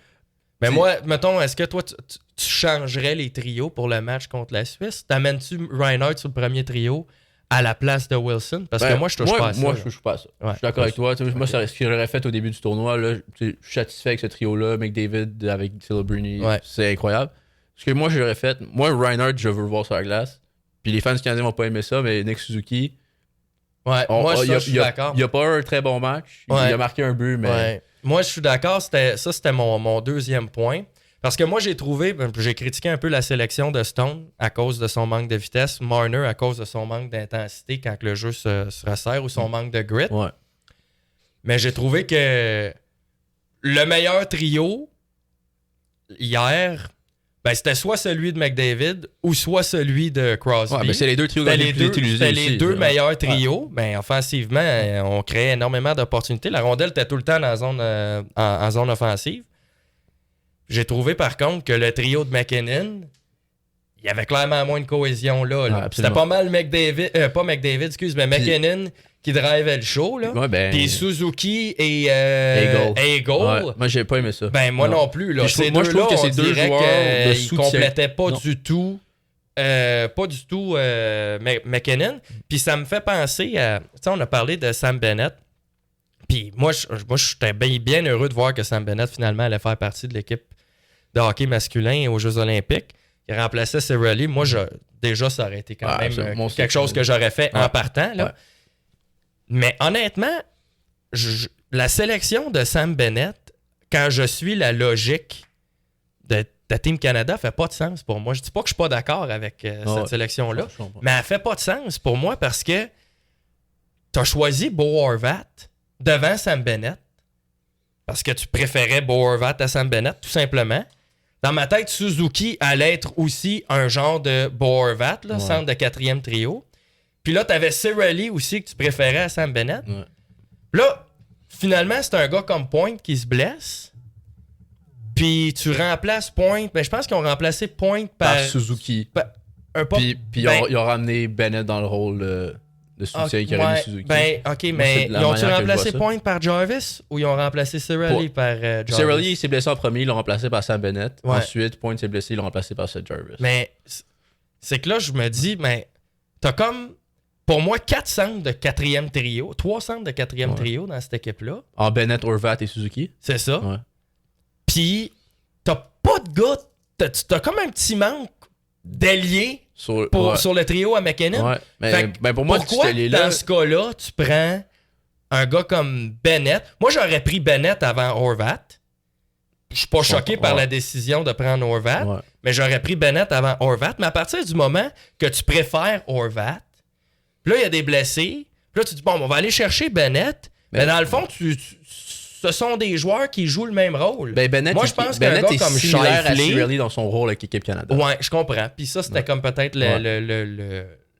Mais moi, mettons, est-ce que toi, tu changerais les trios pour le match contre la Suisse? T'amènes-tu Reinhart sur le premier trio à la place de Wilson? Parce que moi, je touche pas à ça. Moi, je touche pas à ça. Je suis d'accord avec toi. Moi, c'est ce que j'aurais fait au début du tournoi. Là, je suis satisfait avec ce trio-là. McDavid avec Celebrini, c'est incroyable. Ce que moi, j'aurais fait, Reinhart, je veux le voir sur la glace. Puis les fans du Canadien vont pas aimer ça, mais Nick Suzuki, je suis d'accord. Il a pas eu un très bon match. Il a marqué un but, mais... Ouais. Moi, je suis d'accord. C'était mon deuxième point. Parce que moi, j'ai critiqué un peu la sélection de Stone à cause de son manque de vitesse. Marner à cause de son manque d'intensité quand le jeu se resserre ou son manque de grit. Ouais. Mais j'ai trouvé que le meilleur trio hier... Ben, c'était soit celui de McDavid ou soit celui de Crosby. Ouais, mais c'est les deux trios les plus utilisés. C'était les deux meilleurs trios. Ben, offensivement, on créait énormément d'opportunités. La rondelle était tout le temps en zone offensive. J'ai trouvé par contre que le trio de McKinnon, il y avait clairement moins de cohésion là. Ouais, c'était pas mal McKinnon qui drivait le show. Puis Suzuki et Eagle. Ouais, moi, j'ai pas aimé ça. Ben, moi non plus. Là. Ces deux-là, on dirait qu'ils complétaient pas du tout. McKinnon. Puis ça me fait penser à... Tu sais, on a parlé de Sam Bennett. Puis moi, j'étais bien heureux de voir que Sam Bennett, finalement, allait faire partie de l'équipe de hockey masculin aux Jeux olympiques. Il remplaçait Cirelli. Moi, déjà, ça aurait été quand même quelque chose que j'aurais fait en partant. Là. Ouais. Mais honnêtement, la sélection de Sam Bennett, quand je suis la logique de Team Canada, fait pas de sens pour moi. Je dis pas que je suis pas d'accord avec cette sélection-là, mais elle fait pas de sens pour moi parce que tu as choisi Bo Horvat devant Sam Bennett parce que tu préférais Bo Horvat à Sam Bennett, tout simplement. Dans ma tête, Suzuki allait être aussi un genre de Bo Horvat, centre de quatrième trio. Puis là, t'avais Cirelli aussi que tu préférais à Sam Bennett. Ouais. Là, finalement, c'est un gars comme Point qui se blesse. Puis tu remplaces Point. Ben, je pense qu'ils ont remplacé Point par Suzuki. Puis ils ont ramené Bennett dans le rôle de de soutien qui aurait mis Suzuki. Ben, OK, mais ils ont-tu remplacé Point par Jarvis ou ils ont remplacé Cirelli par Jarvis? Cirelli s'est blessé en premier, ils l'ont remplacé par Sam Bennett. Ouais. Ensuite, Point s'est blessé, ils l'ont remplacé par Seth Jarvis. Mais c'est que là, je me dis, mais t'as comme, pour moi, 4 centres de 4e trio, 3 centres de 4e trio dans cette équipe-là. En Bennett, Horvat et Suzuki. C'est ça. Ouais. Puis, t'as pas de gars, t'as comme un petit manque d'ailier sur le trio à McKinnon. Ouais. Ben pour moi, pourquoi dans ce cas-là, tu prends un gars comme Bennett? Moi, j'aurais pris Bennett avant Horvat. Je suis pas choqué par la décision de prendre Horvat, mais j'aurais pris Bennett avant Horvat. Mais à partir du moment que tu préfères Horvat, puis là, il y a des blessés, puis là, tu dis, bon, on va aller chercher Bennett. Mais dans le fond, ce sont des joueurs qui jouent le même rôle. Ben Bennett, moi, je pense qu'un gars comme Shifley dans son rôle avec l'équipe Canada. Ouais, je comprends. Puis ça, c'était comme peut-être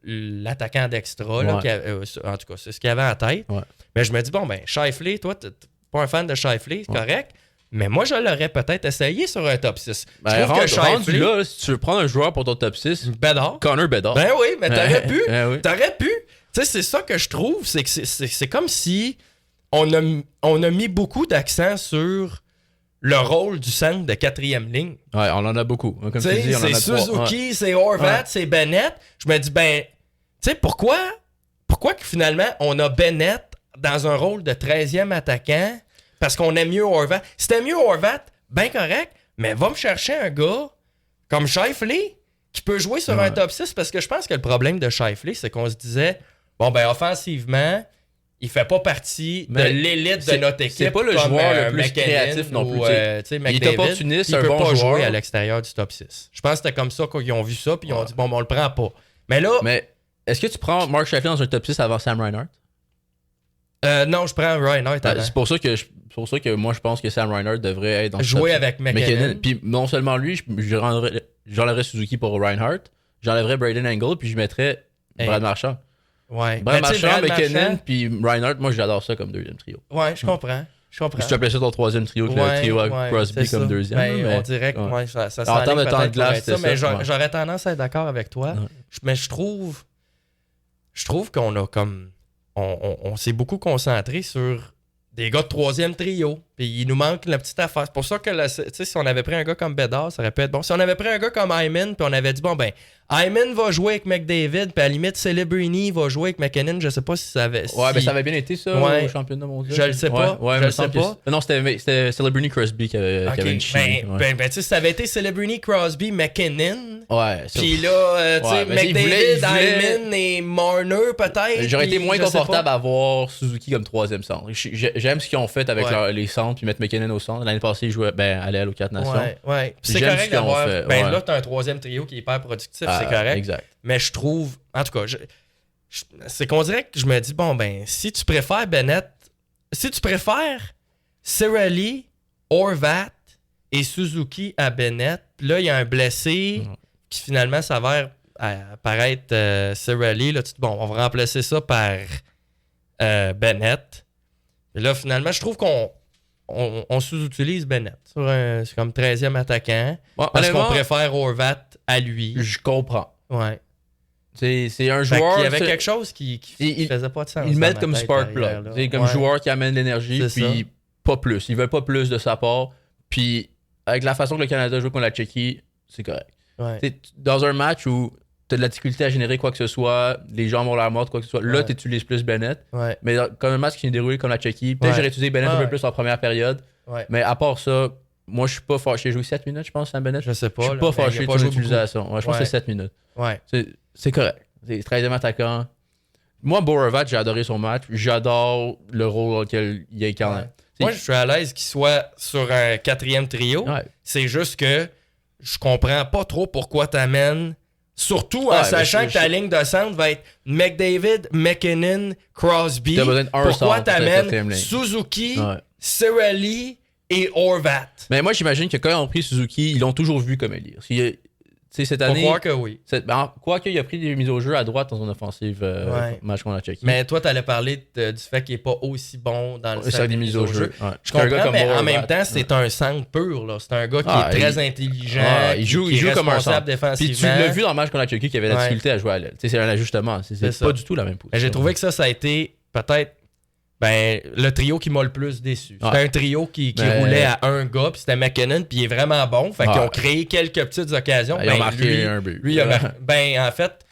l'attaquant d'extra. Là, en tout cas, c'est ce qu'il avait en tête. Ouais. Mais je me dis, bon, ben, Shifley, toi, t'es pas un fan de Shifley, c'est correct. Mais moi, je l'aurais peut-être essayé sur un top 6. Ben, je trouve que Shifley, là, si tu veux prendre un joueur pour ton top 6, Connor Bedard. Ben oui, mais t'aurais pu. T'aurais pu. Tu sais, c'est ça que je trouve, c'est que c'est comme si on a mis beaucoup d'accent sur le rôle du centre de 4e ligne. Ouais, on en a beaucoup. Comme tu dis, c'est Suzuki, c'est Horvat, c'est Bennett. Je me dis, ben, tu sais, pourquoi que finalement, on a Bennett dans un rôle de 13e attaquant parce qu'on aime mieux Horvat? C'était mieux Horvat, ben correct, mais va me chercher un gars comme Shifley qui peut jouer sur un top 6 parce que je pense que le problème de Shifley, c'est qu'on se disait, bon, ben, offensivement, il fait pas partie de l'élite de notre équipe. C'est pas le joueur le plus créatif non plus. Il est opportuniste, il peut pas jouer à l'extérieur du top 6. Je pense que c'était comme ça qu'ils ont vu ça, puis ils ont dit, bon, on le prend pas. Mais là... Mais est-ce que tu prends Mark Shifley dans un top 6 avant Sam Reinhart? Non, je prends Reinhart avant. C'est pour ça que moi, je pense que Sam Reinhart devrait être dans jouer avec McKinnon. Puis non seulement lui, j'enlèverais Suzuki pour Reinhart, j'enlèverais Braden Angle, puis je mettrais Brad Marchand. Ouais. Brad Marchand, McKinnon, puis Reinhart, moi j'adore ça comme 2e trio. Ouais, je comprends. Je t'appelais ça ton 3e trio, le trio avec Crosby comme 2e. Mais on dirait que ça en termes de temps de glace, ça. Mais j'aurais tendance à être d'accord avec toi. Mais je trouve qu'on a comme... On s'est beaucoup concentré sur des gars de 3e trio. Puis il nous manque la petite affaire. C'est pour ça que si on avait pris un gars comme Bedard, ça aurait pu être bon. Si on avait pris un gars comme Hyman, puis on avait dit, bon, ben, Hyman va jouer avec McDavid, puis à la limite, Celebrini va jouer avec McKinnon. Je sais pas si ça avait. Ouais, ben ça avait bien été ça au championnat mondial. Je le sais pas. Je le sais pas. Non, c'était Celebrini Crosby qui avait une chimie. Ben, tu sais, ça avait été Celebrini, Crosby, McKinnon. Ouais. Puis là, tu sais, McDavid, Hyman et Marner, peut-être. J'aurais été moins confortable à voir Suzuki comme 3e centre. J'aime ce qu'ils ont fait avec les centres, puis mettre McKinnon au centre. L'année passée, il jouait à l'aile aux 4 Nations. Ouais. C'est correct d'avoir. Ben là, t'as un 3e trio qui est hyper productif. C'est correct. Exact. Mais je trouve, en tout cas, c'est qu'on dirait que je me dis, bon, ben, si tu préfères Bennett, si tu préfères Cirelli, Horvat et Suzuki à Bennett, là, il y a un blessé qui finalement s'avère apparaître Cirelli. Là, tu dis, bon, on va remplacer ça par Bennett. Et là, finalement, je trouve qu'on sous-utilise Bennett. C'est comme 13e attaquant. Parce qu'on préfère Horvat à lui. Je comprends. Ouais. C'est un joueur. Il y avait quelque chose qui faisait pas de sens. Ils le mettent comme spark plug. C'est comme joueur qui amène l'énergie, puis pas plus. Ils veulent pas plus de sa part. Puis avec la façon que le Canada joue contre la Tchéquie, c'est correct. Ouais. Dans un match où t'as de la difficulté à générer quoi que ce soit, les jambes ont l'air mortes, quoi que ce soit, là, t'utilises plus Bennett. Ouais. Mais comme un match qui est déroulé comme la Tchéquie, peut-être j'aurais utilisé Bennett un peu plus en première période. Ouais. Mais à part ça, moi, je suis pas fâché. J'ai joué 7 minutes, je pense, Sam Bennett. Je sais pas. Je suis pas fâché de son utilisation. Ouais, je pense que c'est 7 minutes. Ouais. C'est correct. C'est 13e attaquant. Moi, Horvat, j'ai adoré son match. J'adore le rôle auquel il incarne. Ouais. Moi, je suis à l'aise qu'il soit sur un 4e trio. Ouais. C'est juste que je comprends pas trop pourquoi t'amènes, surtout en sachant que ta ligne de centre va être McDavid, McKinnon, Crosby. Pourquoi t'amènes Suzuki, Cirelli et Horvat? Mais moi, j'imagine que quand ils ont pris Suzuki, ils l'ont toujours vu comme élire. cette année. Faut croire que oui. Quoique, il a pris des mises au jeu à droite dans son offensive match qu'on a checké. Mais toi, t'allais parler du fait qu'il n'est pas aussi bon dans le sac des mises au jeu. Ouais. Je comprends, mais en même temps, c'est un centre pur. Là. C'est un gars qui est très intelligent. Il joue comme un centre défensivement. Puis tu l'as vu dans le match qu'on a checké qu'il avait la difficulté à jouer à l'aile. C'est un ajustement. C'est pas du tout la même position. J'ai trouvé que ça a été peut-être le trio qui m'a le plus déçu. C'était un trio qui roulait à un gars, puis c'était McKinnon, puis il est vraiment bon. Fait qu'ils ont créé quelques petites occasions. Ils ont marqué un but. Lui, en fait,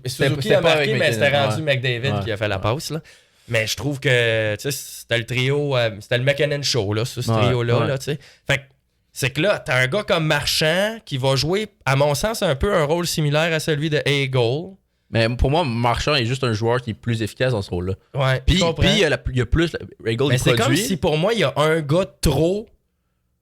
Suzuki a marqué, mais c'était rendu McDavid qui a fait la passe. Là. Mais je trouve que c'était le trio, c'était le McKinnon show, là, ce trio-là. Là, fait que c'est que là, t'as un gars comme Marchand qui va jouer, à mon sens, un peu un rôle similaire à celui de Hagel. Mais pour moi, Marchand est juste un joueur qui est plus efficace dans ce rôle-là. Ouais, puis il y a plus. Hagel, mais c'est comme si pour moi, il y a un gas trop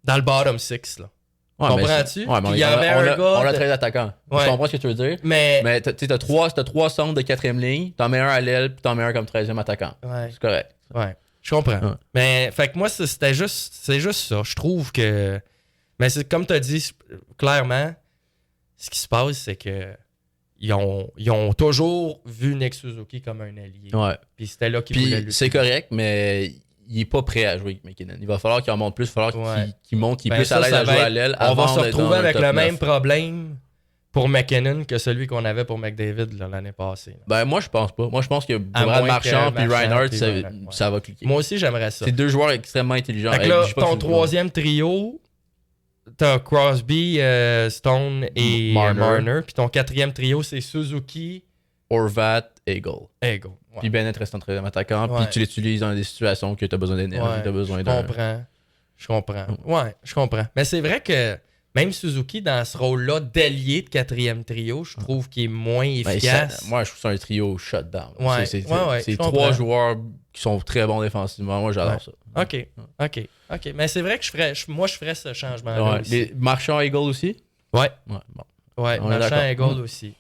dans le bottom six. Là. Comprends-tu? Il y avait un gars. On a 13 attaquants. Je comprends ce que tu veux dire. Mais t'as trois centres de 4e ligne, t'en mets un à l'aile, puis t'en mets un comme 13e attaquant. Ouais. C'est correct. Ouais. Je comprends. Ouais. Mais fait que moi, c'est juste ça. Je trouve que. Mais c'est comme tu as dit, clairement, ce qui se passe, c'est que. Ils ont toujours vu Nick Suzuki comme un allié. Ouais. Puis c'était là qu'ils voulaient lutter. C'est correct, mais il n'est pas prêt à jouer avec McKinnon. Il va falloir qu'il en monte plus. Il va falloir qu'il monte, qu'il est plus à l'aise à jouer à l'aile. On va se retrouver avec le même problème pour McKinnon que celui qu'on avait pour McDavid l'année passée. Moi, je pense pas. Moi, je pense que Brad Marchand et Reinhardt, ça va cliquer. Moi aussi, j'aimerais ça. C'est deux joueurs extrêmement intelligents. Fait que là, ton troisième trio... T'as Crosby, Stone et Marner. Puis ton quatrième trio, c'est Suzuki, Horvat, Hagel. Ouais. Puis Bennett reste en troisième attaquant. Puis tu l'utilises dans des situations que tu as besoin d'énergie. Je comprends. Ouais, je comprends. Mais c'est vrai que même Suzuki, dans ce rôle-là d'ailier de quatrième trio, je trouve qu'il est moins efficace. Moi, je trouve ça un trio shutdown. Ouais, c'est trois joueurs qui sont très bons défensivement. Moi, j'adore ça. OK. Mais c'est vrai que je ferais ce changement-là aussi. Les Marchand Hagel aussi? Ouais. Bon. Ouais, Marchand Hagel aussi.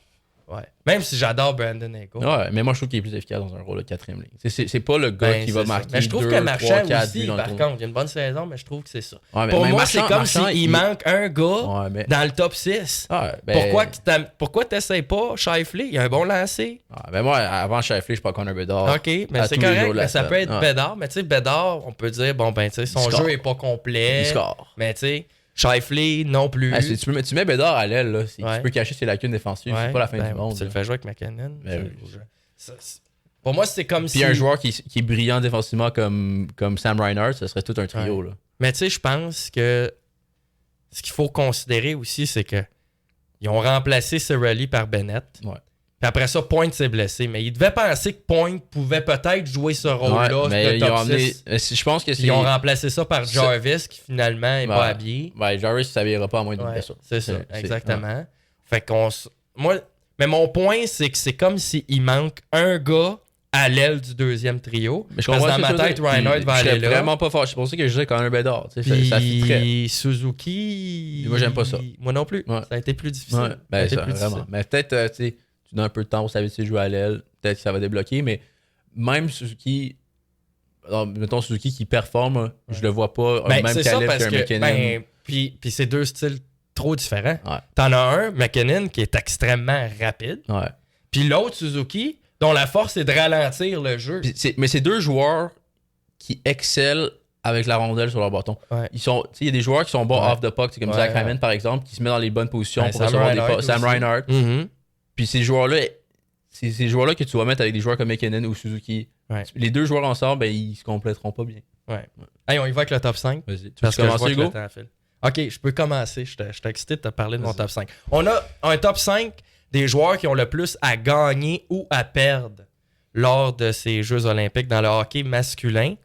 Ouais. Même si j'adore Brandon Hagel. Ouais, mais moi, je trouve qu'il est plus efficace dans un rôle de quatrième ligne. C'est pas le gars qui va marquer. Mais je trouve que Marchand aussi, par contre, il y a une bonne saison, mais je trouve que c'est ça. Pour moi, c'est comme s'il manque un gars dans le top 6. Pourquoi t'essayes pas Scheifele? Il y a un bon lancer. Moi, avant Scheifele, je suis pas Connor Bedard. OK, mais c'est correct. Mais ça peut être Bedard. Mais tu sais, Bedard, on peut dire, son jeu est pas complet. Il score. Mais tu sais... Scheifele non plus. Tu mets Bédard à l'aile, là, tu peux cacher ses lacunes défensives. C'est pas la fin du monde. Tu le fais jouer avec McKinnon. Pour moi, c'est comme si. Puis un joueur qui est brillant défensivement comme Sam Reinhardt, ce serait tout un trio. Là. Mais tu sais, je pense que ce qu'il faut considérer aussi, c'est que ils ont remplacé Cirelli par Bennett. Ouais. Puis après ça, Point s'est blessé. Mais ils devaient penser que Point pouvait peut-être jouer ce rôle-là. Mais je pense que ils ont remplacé ça par Jarvis, qui finalement n'est pas habillé. Jarvis ne s'habillera pas à moins d'une blessure. C'est ça, exactement. Fait qu'on... Mais mon point, c'est que c'est comme s'il manque un gars à l'aile du deuxième trio. Mais parce que dans ma tête, Reinhardt va aller là. Vraiment pas fort. C'est pour ça que je disais Connor Bedard. Ça fit Suzuki... Moi, j'aime pas ça. Moi non plus. Ça a été plus difficile. Vraiment. Mais peut-être, tu donnes un peu de temps pour s'habituer à jouer à l'aile, peut-être que ça va débloquer, mais même Suzuki, mettons Suzuki qui performe, je le vois pas au même calibre qu'un McKinnon. Puis c'est deux styles trop différents. T'en as un, McKinnon, qui est extrêmement rapide, puis l'autre, Suzuki, dont la force est de ralentir le jeu. Mais c'est deux joueurs qui excellent avec la rondelle sur leur bâton. Il y a des joueurs qui sont bons off the puck, comme Zach Hyman par exemple, qui se met dans les bonnes positions pour recevoir des passes. Sam Reinhardt. Puis ces joueurs-là que tu vas mettre avec des joueurs comme McKinnon ou Suzuki, les deux joueurs ensemble, ils se compléteront pas bien. Hey, on y va avec le top 5. Vas-y. Tu peux commencer, Hugo? OK, je peux commencer. Je suis excité de te parler de mon top 5. On a un top 5 des joueurs qui ont le plus à gagner ou à perdre lors de ces Jeux olympiques dans le hockey masculin.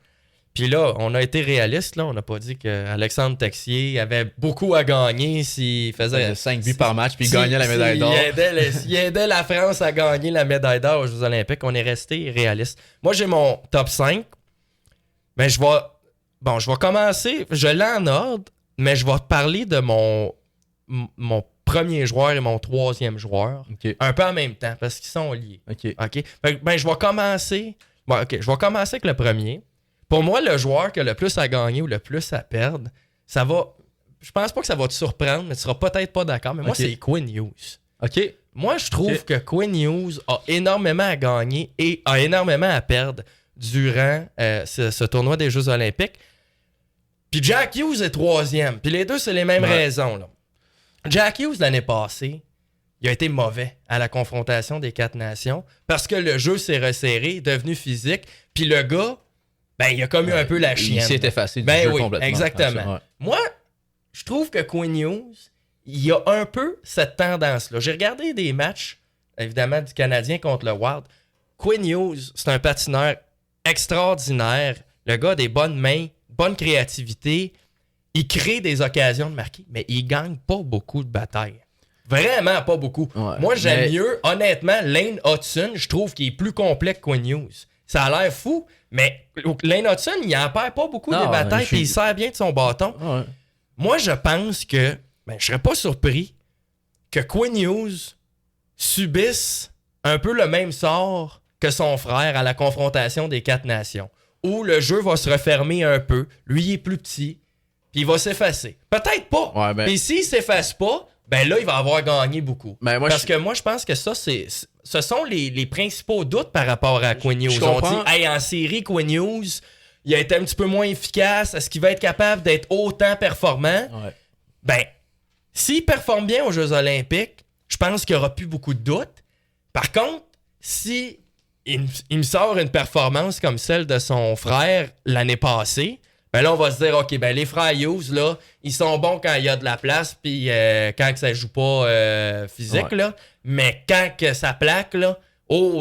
Puis là, on a été réaliste, là. On n'a pas dit qu'Alexandre Texier avait beaucoup à gagner s'il faisait 5 buts par match puis il gagnait la médaille d'or. Il aidait la France à gagner la médaille d'or aux Jeux olympiques. On est resté réaliste. Moi, j'ai mon top 5. Mais je vais commencer. Je l'ai en ordre, mais je vais te parler de mon premier joueur et mon troisième joueur. Un peu en même temps, parce qu'ils sont liés. Je vais commencer. Je vais commencer avec le premier. Pour moi, le joueur qui a le plus à gagner ou le plus à perdre, ça va je pense pas que ça va te surprendre, mais tu seras peut-être pas d'accord, mais moi, c'est Quinn Hughes. OK. Moi, je trouve que Quinn Hughes a énormément à gagner et a énormément à perdre durant ce tournoi des Jeux olympiques. Puis Jack Hughes est 3e. Puis les deux, c'est les mêmes raisons. Là. Jack Hughes, l'année passée, il a été mauvais à la confrontation des 4 nations parce que le jeu s'est resserré, devenu physique. Puis le gars, il a comme eu un peu la chienne. Il s'est effacé du jeu complètement. Exactement. Moi, je trouve que Quinn Hughes, il y a un peu cette tendance-là. J'ai regardé des matchs, évidemment, du Canadien contre le Wild. Quinn Hughes, c'est un patineur extraordinaire. Le gars a des bonnes mains, bonne créativité. Il crée des occasions de marquer, mais il gagne pas beaucoup de batailles. Vraiment pas beaucoup. Ouais, moi, j'aime mieux, honnêtement, Lane Hudson, je trouve qu'il est plus complet que Quinn Hughes. Ça a l'air fou, mais Lane Hudson, il en perd pas beaucoup des batailles, puis il sert bien de son bâton. Ouais. Moi, je pense que je serais pas surpris que Quinn Hughes subisse un peu le même sort que son frère à la confrontation des 4 nations, où le jeu va se refermer un peu, lui il est plus petit, puis il va s'effacer. Peut-être pas. Ouais, et s'il s'efface pas, là, il va avoir gagné beaucoup. Parce que moi, je pense que ça, ce sont les principaux doutes par rapport à Quinn Hughes. On dit, en série, Quinn Hughes, il a été un petit peu moins efficace. Est-ce qu'il va être capable d'être autant performant? Ouais. S'il performe bien aux Jeux olympiques, je pense qu'il n'y aura plus beaucoup de doutes. Par contre, si il me sort une performance comme celle de son frère l'année passée, là, on va se dire, OK, les frères Hughes, là, ils sont bons quand il y a de la place, puis quand que ça joue pas physique, là. Mais quand que ça plaque, là,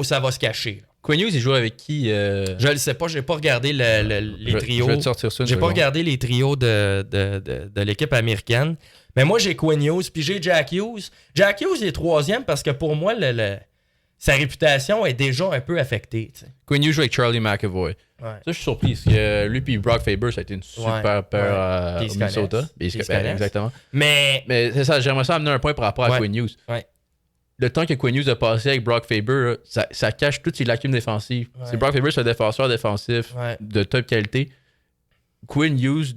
ça va se cacher. Là. Quinn Hughes, il joue avec qui? Je le sais pas, j'ai pas regardé les trios. Je vais te sortir ça. J'ai pas regardé les trios de l'équipe américaine. Mais moi, j'ai Quinn Hughes, puis j'ai Jack Hughes. Jack Hughes est 3e parce que pour moi, sa réputation est déjà un peu affectée. T'sais. Quinn Hughes joue avec Charlie McAvoy. Ouais. Ça, je suis surpris parce que lui et Brock Faber, ça a été une super paire au Minnesota. Ils se connaissent, exactement. Mais c'est ça, j'aimerais ça amener un point par rapport à Quinn Hughes. Ouais. Le temps que Quinn Hughes a passé avec Brock Faber, ça cache toutes ses lacunes défensives. Ouais. C'est Brock Faber, c'est un défenseur défensif de top qualité. Quinn Hughes,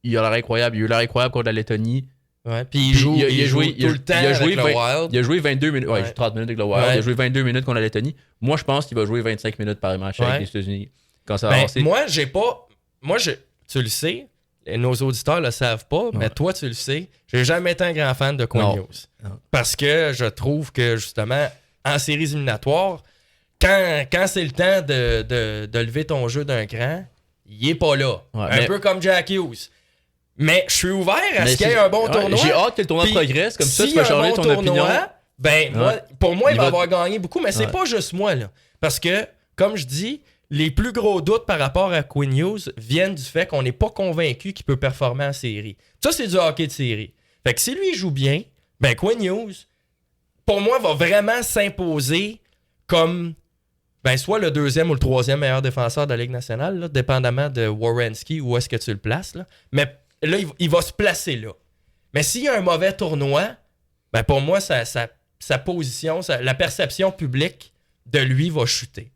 il a l'air incroyable. Il a eu l'air incroyable contre la Lettonie. Ouais, puis il joue tout le temps avec le Wild. Il a joué 22 minutes. Ouais, il joue 30 minutes avec le Wild. Il a joué 22 minutes contre la Lettonie. Moi, je pense qu'il va jouer 25 minutes par match avec les États-Unis quand ça va avancer. Moi, tu le sais, et nos auditeurs le savent pas, mais toi, tu le sais, j'ai jamais été un grand fan de Quinn Hughes. Parce que je trouve que, justement, en séries éliminatoires, quand c'est le temps de lever ton jeu d'un cran, il est pas là. Un peu comme Jack Hughes. Mais je suis ouvert à ce qu'il y ait un bon tournoi. J'ai hâte que le tournoi progresse, comme ça tu vas changer ton opinion. Pour moi, il va avoir gagné beaucoup, mais c'est pas juste moi. Là. Parce que, comme je dis, les plus gros doutes par rapport à Quinn Hughes viennent du fait qu'on n'est pas convaincu qu'il peut performer en série. Ça, c'est du hockey de série. Fait que si lui joue bien, Quinn Hughes, pour moi, va vraiment s'imposer comme soit le 2e ou le 3e meilleur défenseur de la Ligue nationale, là, dépendamment de Werenski, où est-ce que tu le places. Là. Mais là, il va se placer là. Mais s'il y a un mauvais tournoi, pour moi, sa position, la perception publique de lui va chuter.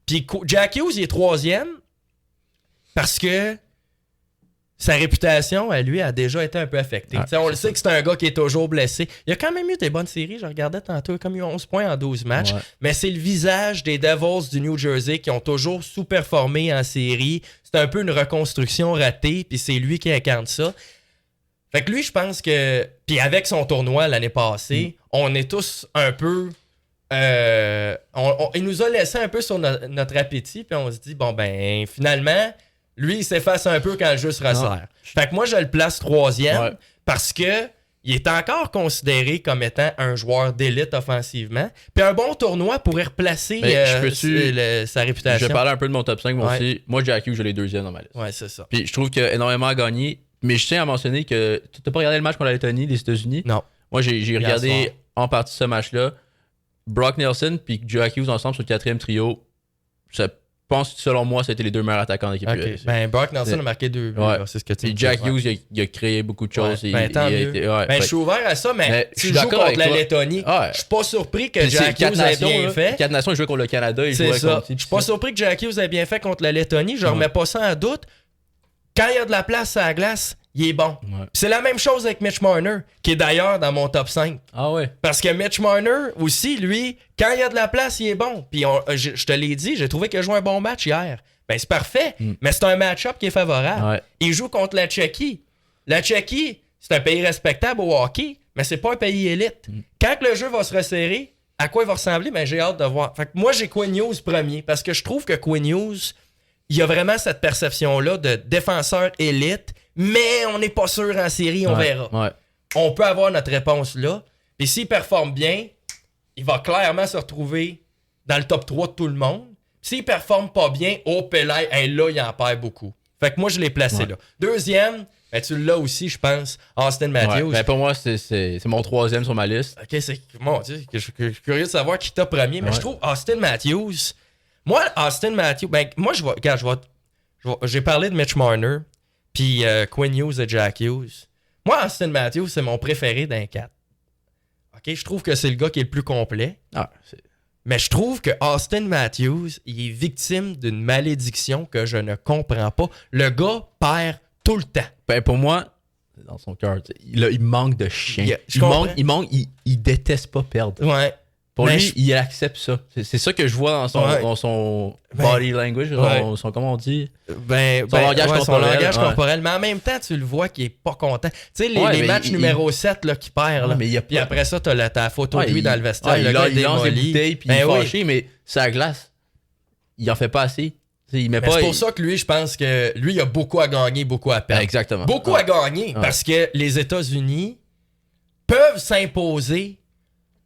Puis Jack Hughes, il est 3e parce que sa réputation, à lui, a déjà été un peu affectée. On le sait que c'est un gars qui est toujours blessé. Il a quand même eu des bonnes séries. Je regardais tantôt, comme il a 11 points en 12 matchs. Ouais. Mais c'est le visage des Devils du New Jersey qui ont toujours sous-performé en série. C'est un peu une reconstruction ratée, puis c'est lui qui incarne ça. Fait que lui, je pense que... Puis avec son tournoi l'année passée, on est tous un peu... il nous a laissé un peu sur notre appétit, puis on se dit, finalement... Lui, il s'efface un peu quand le jeu se resserre. Fait que moi, je le place 3e parce que il est encore considéré comme étant un joueur d'élite offensivement. Puis un bon tournoi pourrait replacer sa réputation. Je vais parler un peu de mon top 5. Moi aussi. Moi, Jack Hughes, j'ai les 2e dans ma liste. Ouais, c'est ça. Puis je trouve qu'il a énormément à gagner. Mais je tiens à mentionner que tu n'as pas regardé le match contre la Lettonie, les États-Unis? Non. Moi, j'ai regardé en partie ce match-là. Brock Nelson puis Jack Hughes ensemble sur le 4e trio. Je pense que selon moi, c'était les 2 meilleurs attaquants de l'équipe. Okay. Brock Nelson a marqué 2 buts. C'est ce que tu dis. Jack Hughes, il a créé beaucoup de choses. Tant mieux. Je suis ouvert à ça, mais tu joues contre la Lettonie. Je suis pas surpris que Jack Hughes ait bien fait. 4 nations, il jouait contre le Canada. Je suis pas surpris que Jack Hughes ait bien fait contre la Lettonie. Je remets pas ça en doute. quand il y a de la place à la glace, il est bon. Ouais. C'est la même chose avec Mitch Marner, qui est d'ailleurs dans mon top 5. Ah ouais? Parce que Mitch Marner aussi, lui, quand il y a de la place, il est bon. Puis je te l'ai dit, j'ai trouvé qu'il a joué un bon match hier. Ben c'est parfait, mais c'est un match-up qui est favorable. Ouais. Il joue contre la Tchéquie. La Tchéquie, c'est un pays respectable au hockey, mais c'est pas un pays élite. Quand le jeu va se resserrer, à quoi il va ressembler? Ben j'ai hâte de voir. Fait que moi, j'ai Quinn Hughes premier, parce que je trouve que Quinn Hughes, il y a vraiment cette perception-là de défenseur élite, mais on n'est pas sûr en série, on verra. Ouais. On peut avoir notre réponse là. Puis s'il performe bien, il va clairement se retrouver dans le top 3 de tout le monde. S'il performe pas bien, Pelé, là, il en perd beaucoup. Fait que moi, je l'ai placé là. Deuxième, ben, tu l'as aussi, je pense, Austin Matthews. Ouais, ben pour moi, c'est mon troisième sur ma liste. OK, mon Dieu, je suis curieux de savoir qui t'a premier, mais je trouve Austin Matthews... Moi, Austin Matthews, ben, moi, j'ai parlé de Mitch Marner, puis Quinn Hughes et Jack Hughes. Moi, Austin Matthews, c'est mon préféré d'un 4. OK, je trouve que c'est le gars qui est le plus complet. Mais je trouve que Austin Matthews, il est victime d'une malédiction que je ne comprends pas. Le gars perd tout le temps. Ben, pour moi, dans son cœur, il manque de chien. Il déteste pas perdre. Ouais. Pour lui, il accepte ça. C'est ça que je vois dans son body language, son comment on dit? Son langage corporel. Mais en même temps, tu le vois qu'il est pas content. Tu sais, les matchs numéro 7 là, qu'il perd, là, puis après ça, t'as ta photo de lui dans le vestiaire. Il lance des bouteilles, puis il est fâché, mais ça glace. Il en fait pas assez. C'est pour ça que lui, je pense que lui, il a beaucoup à gagner, beaucoup à perdre. Exactement. Beaucoup à gagner, parce que les États-Unis peuvent s'imposer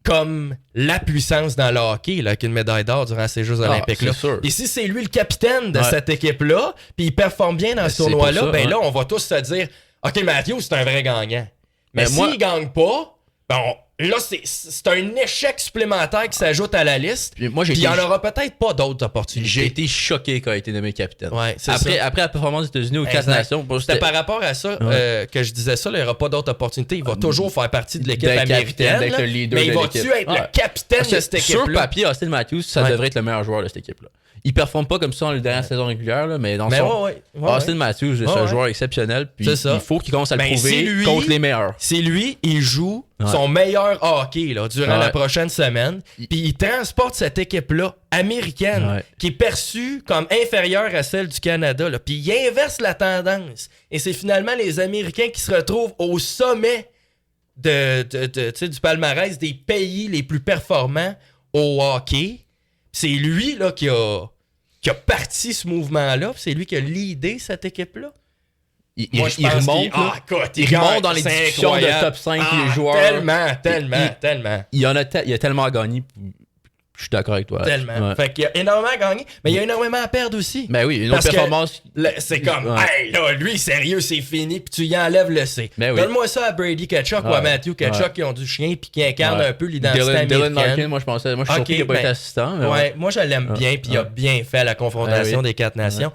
comme la puissance dans le hockey, là, avec une médaille d'or durant ces Jeux olympiques. Là. Et si c'est lui le capitaine de cette équipe-là, puis il performe bien dans ce tournoi-là, ben là, on va tous se dire « OK, Matthews, c'est un vrai gagnant. » Mais s'il ne gagne pas, là, c'est un échec supplémentaire qui s'ajoute à la liste. Puis il n'y en aura peut-être pas d'autres opportunités. J'ai été choqué quand il a été nommé capitaine. Ouais, après la performance des États-Unis aux 4 nations. C'était par rapport à ça que je disais ça, il n'y aura pas d'autres opportunités. Il va toujours faire partie de l'équipe américaine. D'être le leader mais il va-tu être le capitaine de cette équipe-là? Sur papier, Austin Matthews, ça devrait être le meilleur joueur de cette équipe-là. Il performe pas comme ça dans les dernières saisons régulières, là, mais dans Austin Matthews, c'est un joueur exceptionnel. Puis il faut qu'il commence à le prouver contre les meilleurs. C'est lui, il joue son meilleur hockey là, durant la prochaine semaine. Puis il transporte cette équipe-là américaine qui est perçue comme inférieure à celle du Canada. Là. Puis il inverse la tendance. Et c'est finalement les Américains qui se retrouvent au sommet du palmarès des pays les plus performants au hockey. C'est lui là, qui a parti ce mouvement-là. C'est lui qui a leadé cette équipe-là. Il remonte dans les discussions de top 5 des joueurs. Tellement. Il a tellement gagné. Je suis d'accord avec toi. Tellement. Fait qu'il y a énormément à gagner, mais il y a énormément à perdre aussi. Ben oui, une autre performance. C'est comme, hey, là, lui, sérieux, c'est fini, puis tu y enlèves le C. Donne-moi ça à Brady Tkachuk ou à Matthew Tkachuk qui ont du chien puis qui incarnent un peu l'identité américaine. Dylan Larkin, moi, je suis surpris qu'il n'a pas été assistant. Moi, je l'aime bien, puis il a bien fait la confrontation des 4 nations.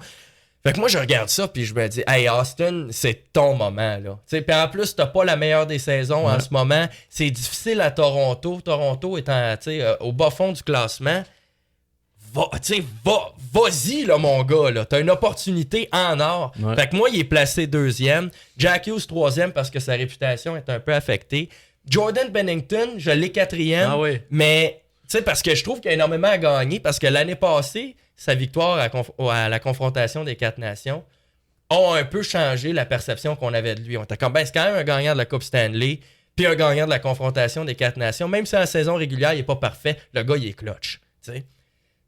Fait que moi, je regarde ça, puis je me dis, hey, Austin, c'est ton moment, là. Puis en plus, t'as pas la meilleure des saisons en ce moment. C'est difficile à Toronto. Toronto étant, au bas fond du classement. Vas-y, là, mon gars, là. T'as une opportunité en or. Fait que moi, il est placé 2e. Jack Hughes, 3e, parce que sa réputation est un peu affectée. Jordan Binnington, je l'ai 4e. Mais, parce que je trouve qu'il y a énormément à gagner, parce que l'année passée, sa victoire à la confrontation des 4 nations a un peu changé la perception qu'on avait de lui. On était comme, c'est quand même un gagnant de la Coupe Stanley, puis un gagnant de la confrontation des 4 nations. Même si en saison régulière, il n'est pas parfait, le gars, il est clutch. T'sais.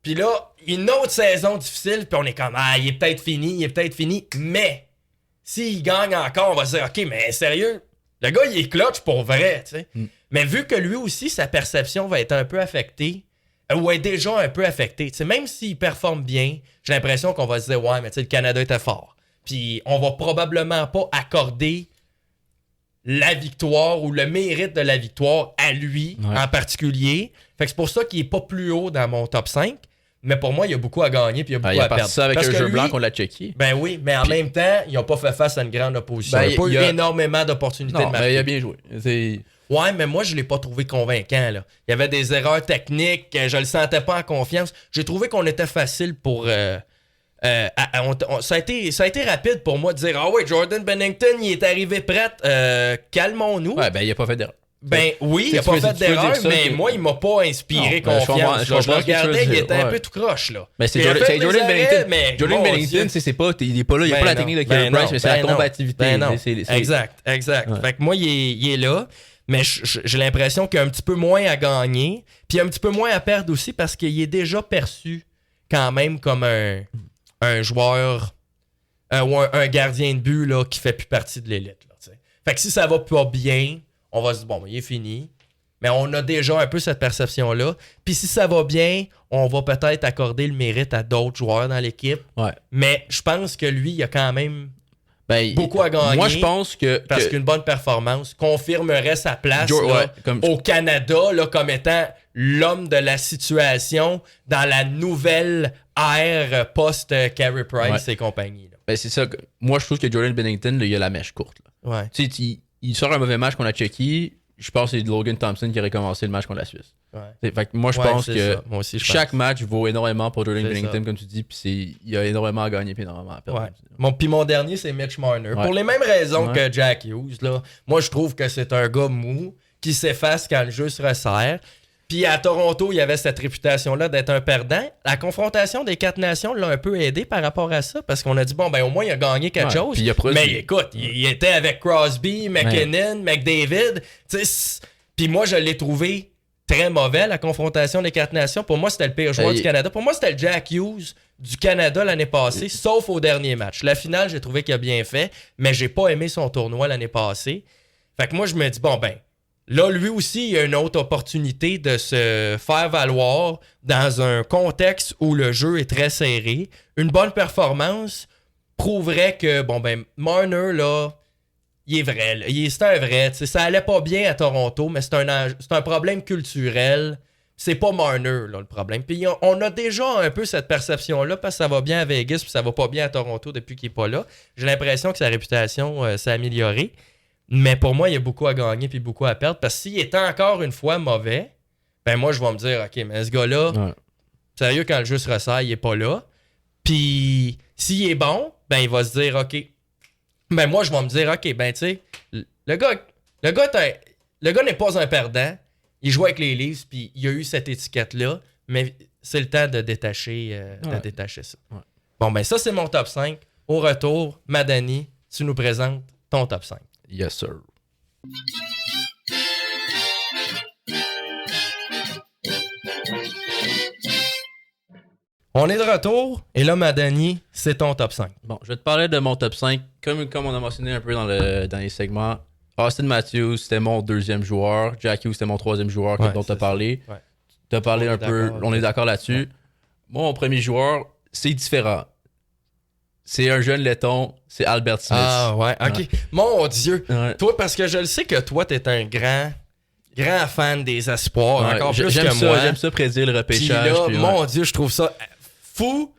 Puis là, une autre saison difficile, puis on est comme, il est peut-être fini. Mais, s'il gagne encore, on va se dire, OK, mais sérieux, le gars, il est clutch pour vrai. Mais vu que lui aussi, sa perception va être un peu affectée, ou est déjà un peu affecté. T'sais, même s'il performe bien, j'ai l'impression qu'on va se dire « Ouais, mais le Canada était fort. » Puis on va probablement pas accorder la victoire ou le mérite de la victoire à lui en particulier. Fait que c'est pour ça qu'il est pas plus haut dans mon top 5. Mais pour moi, il y a beaucoup à gagner puis il y a beaucoup à perdre. Ça avec un jeu blanc qu'on l'a checké. Ben oui, mais en même temps, ils n'ont pas fait face à une grande opposition. Il n'y a pas eu énormément d'opportunités de marquer. Mais il a bien joué. Ouais, mais moi, je ne l'ai pas trouvé convaincant. Là. Il y avait des erreurs techniques, je le sentais pas en confiance. J'ai trouvé qu'on était facile pour Ça a été rapide pour moi de dire ah ouais, Jordan Binnington, il est arrivé prêt, calmons-nous. Ouais, ben il a pas fait d'erreur. Ben oui, il a pas fait d'erreur, mais moi, il m'a pas inspiré confiance. Je regardais, il était un peu tout croche, là. Mais c'est Jordan Binnington. Jordan Binnington, il est pas là, il a pas la technique de Carey Price, mais c'est la combativité. Exact. Fait que moi, il est là, mais j'ai l'impression qu'il a un petit peu moins à gagner, puis un petit peu moins à perdre aussi, parce qu'il est déjà perçu quand même comme un joueur ou un gardien de but là, qui fait plus partie de l'élite. Fait que si ça va pas bien, on va se dire, bon, il est fini. Mais on a déjà un peu cette perception-là. Puis si ça va bien, on va peut-être accorder le mérite à d'autres joueurs dans l'équipe. Ouais. Mais je pense que lui, il a quand même beaucoup à gagner. Moi, je pense que... Parce qu'une bonne performance confirmerait sa place au Canada là, comme étant l'homme de la situation dans la nouvelle ère post-Carey Price et compagnie. Là. Ben, c'est ça. Moi, je trouve que Jordan Binnington, là, il a la mèche courte. Là. Ouais. Tu sais, il sort un mauvais match qu'on a checké. Je pense que c'est Logan Thompson qui aurait commencé le match contre la Suisse. Ouais. Fait que moi, je pense que chaque match vaut énormément pour Jordan Binnington, comme tu dis. Puis il a énormément à gagner et énormément à perdre. Ouais. Puis mon dernier, c'est Mitch Marner. Pour les mêmes raisons que Jack Hughes. Là, moi, je trouve que c'est un gars mou qui s'efface quand le jeu se resserre. Puis à Toronto, il y avait cette réputation-là d'être un perdant. La confrontation des 4 nations l'a un peu aidé par rapport à ça, parce qu'on a dit, bon, ben au moins, il a gagné quelque chose. Mais écoute, il était avec Crosby, McKinnon, McDavid. Puis moi, je l'ai trouvé très mauvais, la confrontation des 4 nations. Pour moi, c'était le pire joueur du Canada. Pour moi, c'était le Jack Hughes du Canada l'année passée, sauf au dernier match. La finale, j'ai trouvé qu'il a bien fait, mais j'ai pas aimé son tournoi l'année passée. Fait que moi, je me dis, bon, ben, là, lui aussi, il a une autre opportunité de se faire valoir dans un contexte où le jeu est très serré. Une bonne performance prouverait que, bon, ben, Marner, là, il est vrai. C'est un vrai. Ça allait pas bien à Toronto, mais c'est un problème culturel. C'est pas Marner, là, le problème. Puis on a déjà un peu cette perception-là parce que ça va bien à Vegas puis ça va pas bien à Toronto depuis qu'il est pas là. J'ai l'impression que sa réputation s'est améliorée. Mais pour moi, il y a beaucoup à gagner puis beaucoup à perdre. Parce que s'il était encore une fois mauvais, ben moi, je vais me dire, OK, mais ce gars-là, sérieux, quand le jeu se resserre, il est pas là. Puis s'il est bon, ben il va se dire, OK. Ben moi, je vais me dire, OK, ben tu sais, le gars n'est pas un perdant. Il joue avec les Leafs, puis il y a eu cette étiquette-là. Mais c'est le temps de détacher ça. Ouais. Bon, ben ça, c'est mon top 5. Au retour, Madani, tu nous présentes ton top 5. Yes, sir. On est de retour, et là, Madani, c'est ton top 5. Bon, je vais te parler de mon top 5. Comme on a mentionné un peu dans les segments, Austin Matthews, c'était mon 2e joueur. Jack Hughes, c'était mon 3e joueur dont tu as parlé. Ouais. Tu as parlé un peu, on est d'accord là-dessus. Ouais. Moi, mon premier joueur, c'est différent. C'est un jeune laiton, c'est Albert Smith. Ah ouais, ok. Ouais. Mon Dieu. Ouais. Toi, parce que je le sais que toi, t'es un grand fan des espoirs, encore plus que moi. J'aime ça prédire le repêchage. Puis là, mon Dieu, je trouve ça fou.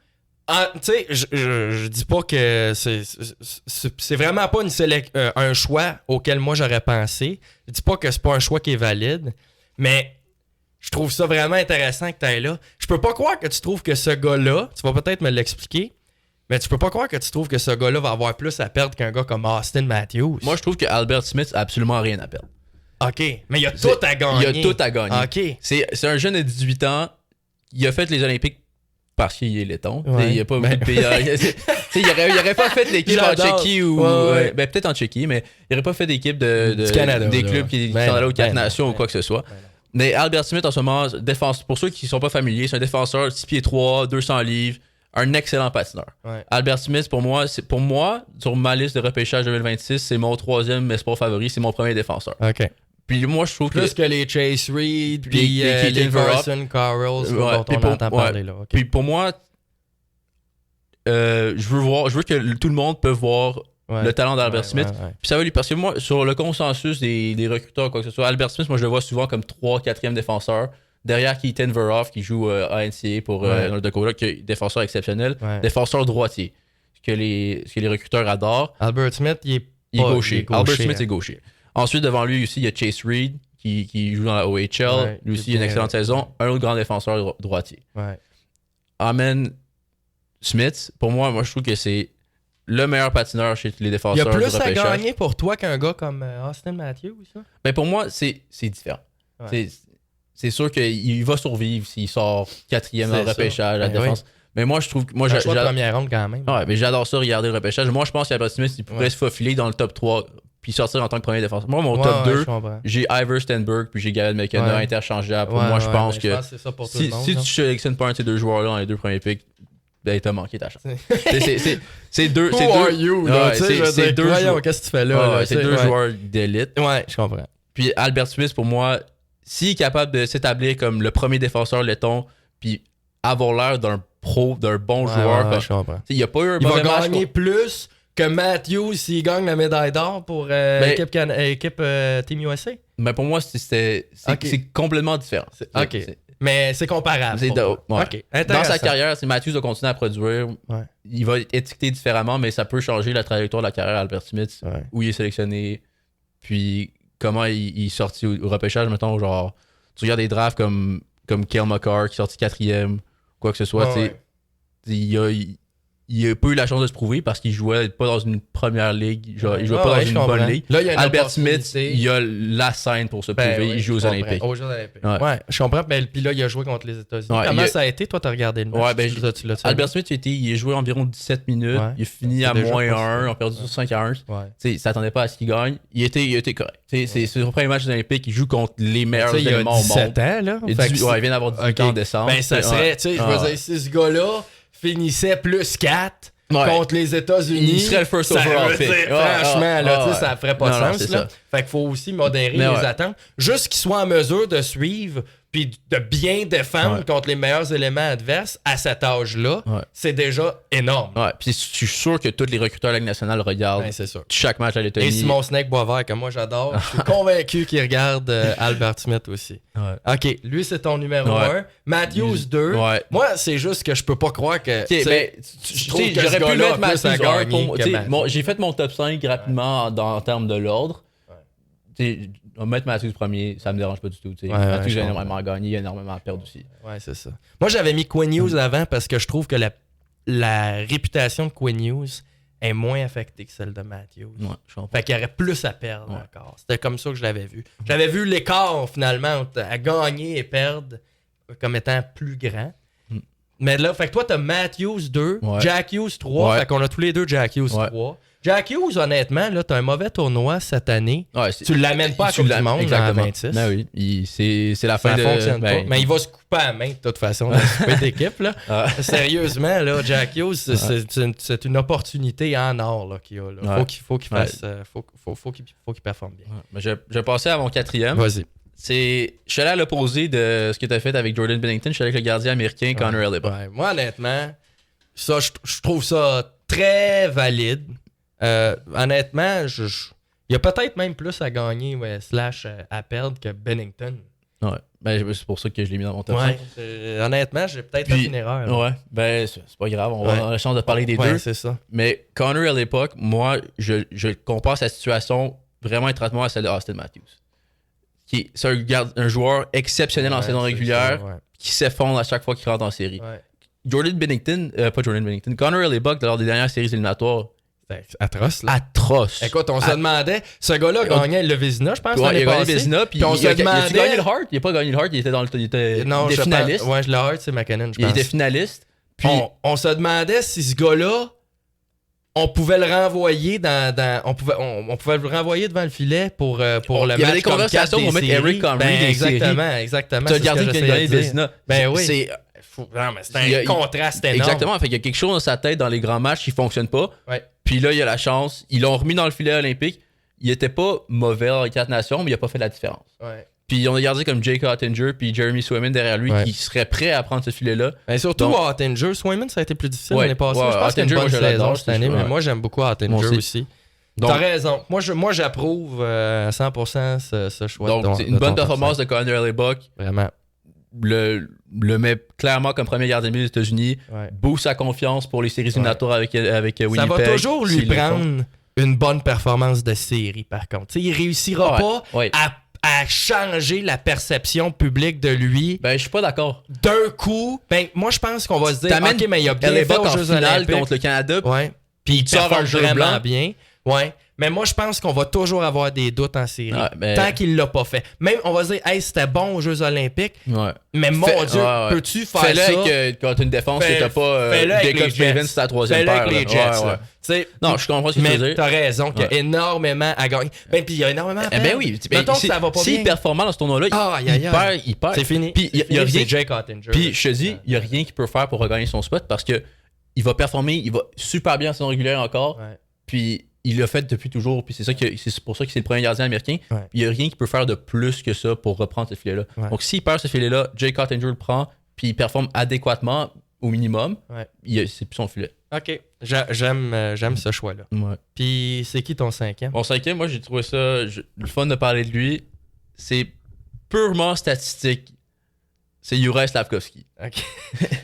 Tu sais, je dis pas que c'est vraiment pas un choix auquel moi j'aurais pensé. Je dis pas que c'est pas un choix qui est valide, mais je trouve ça vraiment intéressant que tu ailles là. Je peux pas croire que tu trouves que ce gars-là, tu vas peut-être me l'expliquer, mais tu peux pas croire que tu trouves que ce gars-là va avoir plus à perdre qu'un gars comme Austin Matthews. Moi, je trouve que Albert Smith a absolument rien à perdre. OK, mais il a tout à gagner. Il a tout à gagner. OK. C'est un jeune de 18 ans. Il a fait les Olympiques parce qu'il est laiton. Ouais. Il a pas voulu payer. Il aurait pas fait l'équipe en Tchéquie ou. Ben, peut-être en Tchéquie, mais il aurait pas fait d'équipe du Canada, des clubs qui sont allés aux 4 nations ou quoi que ce soit. Mais Albert Smith, en ce moment, pour ceux qui sont pas familiers, c'est un défenseur 6 pieds 3, 200 livres, un excellent patineur. Ouais. Albert Smith, pour moi, sur ma liste de repêchage 2026, c'est mon 3e espoir favori, c'est mon premier défenseur. OK. Puis moi, je trouve plus que les Chase Reed, puis les Carson Carrolls, dont on entend parler là. Okay. Puis pour moi, je veux que tout le monde peut voir le talent d'Albert Smith. Puis ça va lui, parce que moi, sur le consensus des recruteurs, quoi que ce soit, Albert Smith, moi je le vois souvent comme 3-4e défenseur. Derrière Keaton Verhoff, qui joue à NCAA pour North Dakota, qui est défenseur exceptionnel. Défenseur droitier, ce que les recruteurs adorent. Albert Smith, il est gaucher. Albert Smith est gaucher. Ensuite, devant lui aussi, il y a Chase Reed, qui joue dans la OHL. Lui aussi, il a une excellente saison. Un autre grand défenseur droitier. Ouais. Amène Smith, pour moi, je trouve que c'est le meilleur patineur chez les défenseurs. Il y a plus à gagner pour toi qu'un gars comme Austin Matthews, ça? Ben pour moi, c'est différent. Ouais. C'est sûr qu'il va survivre s'il sort 4e dans le repêchage à la défense. Oui. Mais moi, je trouve que. Moi, j'ai la première ronde quand même. Ouais, mais j'adore ça, regarder le repêchage. Moi, je pense qu'Albert Smith, il pourrait se faufiler dans le top 3 puis sortir en tant que premier défenseur. Moi, mon top 2, j'ai Ivor Stenberg puis j'ai Garrett McKenna interchangeables. Pour moi, je pense que. C'est ça pour tout le monde, si tu sélectionnes pas un de ces deux joueurs-là dans les 2 premiers picks, ben, t'as manqué ta chance. C'est deux. Who are you, là? C'est deux joueurs. Qu'est-ce que tu fais là? C'est deux joueurs d'élite. Ouais, je comprends. Puis Albert Smith, pour moi, s'il est capable de s'établir comme le premier défenseur letton, puis avoir l'air d'un pro, d'un bon joueur. Je comprends. Il a pas eu un mauvais match. Il va gagner plus que Matthews s'il gagne la médaille d'or pour équipe Team USA. Mais pour moi, c'est complètement différent. OK. Mais c'est comparable. Dans sa carrière, si Matthews a continué à produire, il va être étiqueté différemment, mais ça peut changer la trajectoire de la carrière d'Albert Smith, où il est sélectionné, puis comment il est sorti au repêchage. Mettons, genre, tu regardes des drafts comme Cale Makar qui est sorti 4e, quoi que ce soit, il a pas eu la chance de se prouver parce qu'il jouait pas dans une première ligue, genre, il jouait pas dans une bonne ligue. Là, Albert Smith, il a la scène pour se prouver, il joue aux Olympiques. Aux Jeux Olympiques. Ouais, je comprends. Puis là, il a joué contre les États-Unis. Comment ça a été? Toi, t'as regardé le match? Albert Smith, il a joué environ 17 minutes. Il a fini à -1, on a perdu sur 5-1. Il s'attendait pas à ce qu'il gagne. Il était correct. C'est son premier match des Olympiques, il joue contre les meilleurs éléments au monde. Il a 17 ans, là. Il vient d'avoir 18 ans en décembre. Ben, ça serait, tu sais, je veux dire, si ce gars-là finissait plus 4 contre les États-Unis, il serait le first overall pick. Franchement, là, ça ferait pas de sens. Là. Fait qu'il faut aussi modérer les attentes. Juste qu'il soit en mesure de suivre puis de bien défendre contre les meilleurs éléments adverses à cet âge-là, c'est déjà énorme. Ouais, puis je suis sûr que tous les recruteurs de la Ligue nationale regardent chaque match à l'États-Unis. Et Simon Snake Boisvert, que moi j'adore, je suis convaincu qu'il regarde Albert Smith aussi. OK, lui c'est ton numéro 1. Matthews 2. Moi, c'est juste que je peux pas croire que... J'aurais pu mettre Matthews. J'ai fait mon top 5 rapidement en termes de l'ordre. Mettre Matthews premier, ça me dérange pas du tout. Matthews a énormément gagné, il a énormément perdu aussi. Ouais, c'est ça. Moi, j'avais mis Quinn Hughes avant parce que je trouve que la réputation de Quinn Hughes est moins affectée que celle de Matthews. Fait qu'il y aurait plus à perdre encore. C'était comme ça que je l'avais vu. J'avais vu l'écart, finalement, à gagner et perdre comme étant plus grand. Mais là, fait que toi, t'as Matthews 2, Jack Hughes 3. Fait qu'on a tous les deux Jack Hughes 3. Jack Hughes, honnêtement, là, t'as un mauvais tournoi cette année. Tu l'amènes pas à la Coupe du Monde en 26. Ben oui, c'est la fin ça fonctionne pas. Mais il va se couper à la main de toute façon dans cette équipe. Là. Sérieusement, là, Jack Hughes, c'est une opportunité en or là, qu'il a. Là. Faut qu'il fasse, faut qu'il performe bien. Mais je passais à mon 4e. Vas-y. Je suis allé à l'opposé de ce que tu as fait avec Jordan Binnington. Je suis allé avec le gardien américain Connor Hellebuyck. Moi, honnêtement, ça, je trouve ça très valide. Honnêtement, il y a peut-être même plus à gagner / à perdre que Binnington. Ouais, ben, c'est pour ça que je l'ai mis dans mon top 5. Honnêtement, j'ai peut-être fait une erreur. Ouais, ben c'est pas grave, on va avoir la chance de parler des deux. C'est ça. Mais Connor à l'époque, moi, je compare sa situation vraiment étroitement à celle de Austin Matthews. C'est un joueur exceptionnel en saison régulière qui s'effondre à chaque fois qu'il rentre en série. Jordan Binnington, Connor Hellebuyck, lors des dernières séries éliminatoires, c'est atroce, là. Atroce. Écoute, on se demandait, ce gars-là gagnait le Vézina, je pense. Il a gagné le Vézina, puis on se demandait. Il a gagné le Hart. Il n'a pas gagné le Hart, il était finaliste. Ouais, le Hart, c'est McKinnon, je pense. Il était finaliste. Puis on se demandait si ce gars-là, on pouvait le renvoyer on pouvait le renvoyer devant le filet pour le match. Il y avait des conversations pour mettre Eric Comrie. Exactement. Tu as gardé qui a gagné le Vézina. Ben oui. Non, mais c'est un contraste énorme. Exactement. Fait qu'il y a quelque chose dans sa tête dans les grands matchs qui ne fonctionne pas. Puis là, il a la chance. Ils l'ont remis dans le filet olympique. Il était pas mauvais dans les 4 nations, mais il a pas fait la différence. Puis on a gardé comme Jake Ottinger puis Jeremy Swayman derrière lui qui serait prêt à prendre ce filet-là. Ben surtout Ottinger. Swayman, ça a été plus difficile l'année passée. Je pense qu'il y a une bonne saison cette année, mais moi, j'aime beaucoup Ottinger aussi. T'as raison. Moi, j'approuve à 100% ce choix. Donc, c'est une bonne performance de Connor Hellebuyck. Vraiment. Le met clairement comme premier gardien de but des États-Unis. Booste sa confiance pour les séries éliminatoires avec Winnipeg. Ça va toujours lui prendre une bonne performance de série, par contre. T'sais, il réussira pas à changer la perception publique de lui. Ben, je suis pas d'accord. D'un coup, ben, moi, je pense qu'on va se dire, OK, mais il a bien fait aux Jeux Olympiques contre le Canada. Ouais. Puis il sort un performe jeu vraiment blanc. bien. Ouais. Mais moi, je pense qu'on va toujours avoir des doutes en série. Ouais, ben... Tant qu'il l'a pas fait. Même, on va se dire, hey, c'était bon aux Jeux Olympiques. Ouais. Mais mon Dieu, peux-tu faire Fais-le ça? Avec, quand tu as une défense et t'as pas Jacob Craven, c'est ta troisième paire. Fais-le avec les Jets. Non, je comprends ce que tu veux dire. Mais t'as raison qu'il y a énormément à gagner. Ben, puis il y a énormément à perdre. Ben oui. Mettons que ça va pas bien. S'il est performant dans ce tournoi-là, il perd. C'est fini. Puis c'est Jake Ottinger. Puis je te dis, il n'y a rien qu'il peut faire pour regagner son spot parce que il va performer, il va super bien en saison régulière encore. Puis il l'a fait depuis toujours, puis c'est pour ça que c'est le premier gardien américain. Ouais. Il n'y a rien qui peut faire de plus que ça pour reprendre ce filet-là. Ouais. Donc s'il perd ce filet-là, Jake Ottinger le prend, puis il performe adéquatement au minimum, c'est plus son filet. OK. J'aime ce choix-là. Ouais. Puis c'est qui ton cinquième? Mon cinquième, moi j'ai trouvé ça le fun de parler de lui. C'est purement statistique. C'est Juraj Slafkovský. OK.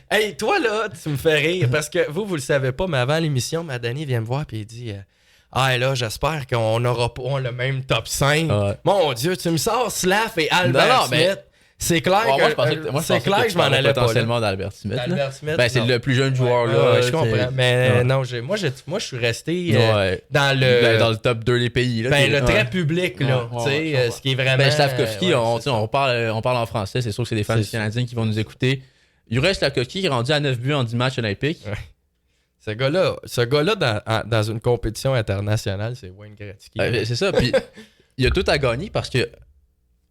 Hey, toi là, tu me fais rire parce que vous le savez pas, mais avant l'émission, Madani vient me voir et il dit ah là, j'espère qu'on n'aura pas le même top 5. Ouais. Mon Dieu, tu me sors Slav et Albert Smith. C'est clair que je m'en allais potentiellement d'Albert Smith. Smith. Ben, c'est le plus jeune joueur là. Je comprends. Mais non, moi je suis resté dans le top 2 des pays. Là, le très public, là. Ce qui est vraiment. Ben, Slafkovský, on parle en français, c'est sûr que c'est des fans canadiens qui vont nous écouter. Juraj Slafkovský qui est rendu à 9 buts en 10 matchs olympiques. Ouais. Ce gars-là dans une compétition internationale, c'est Wayne Gretzky. C'est ça. Puis il a tout à gagner parce que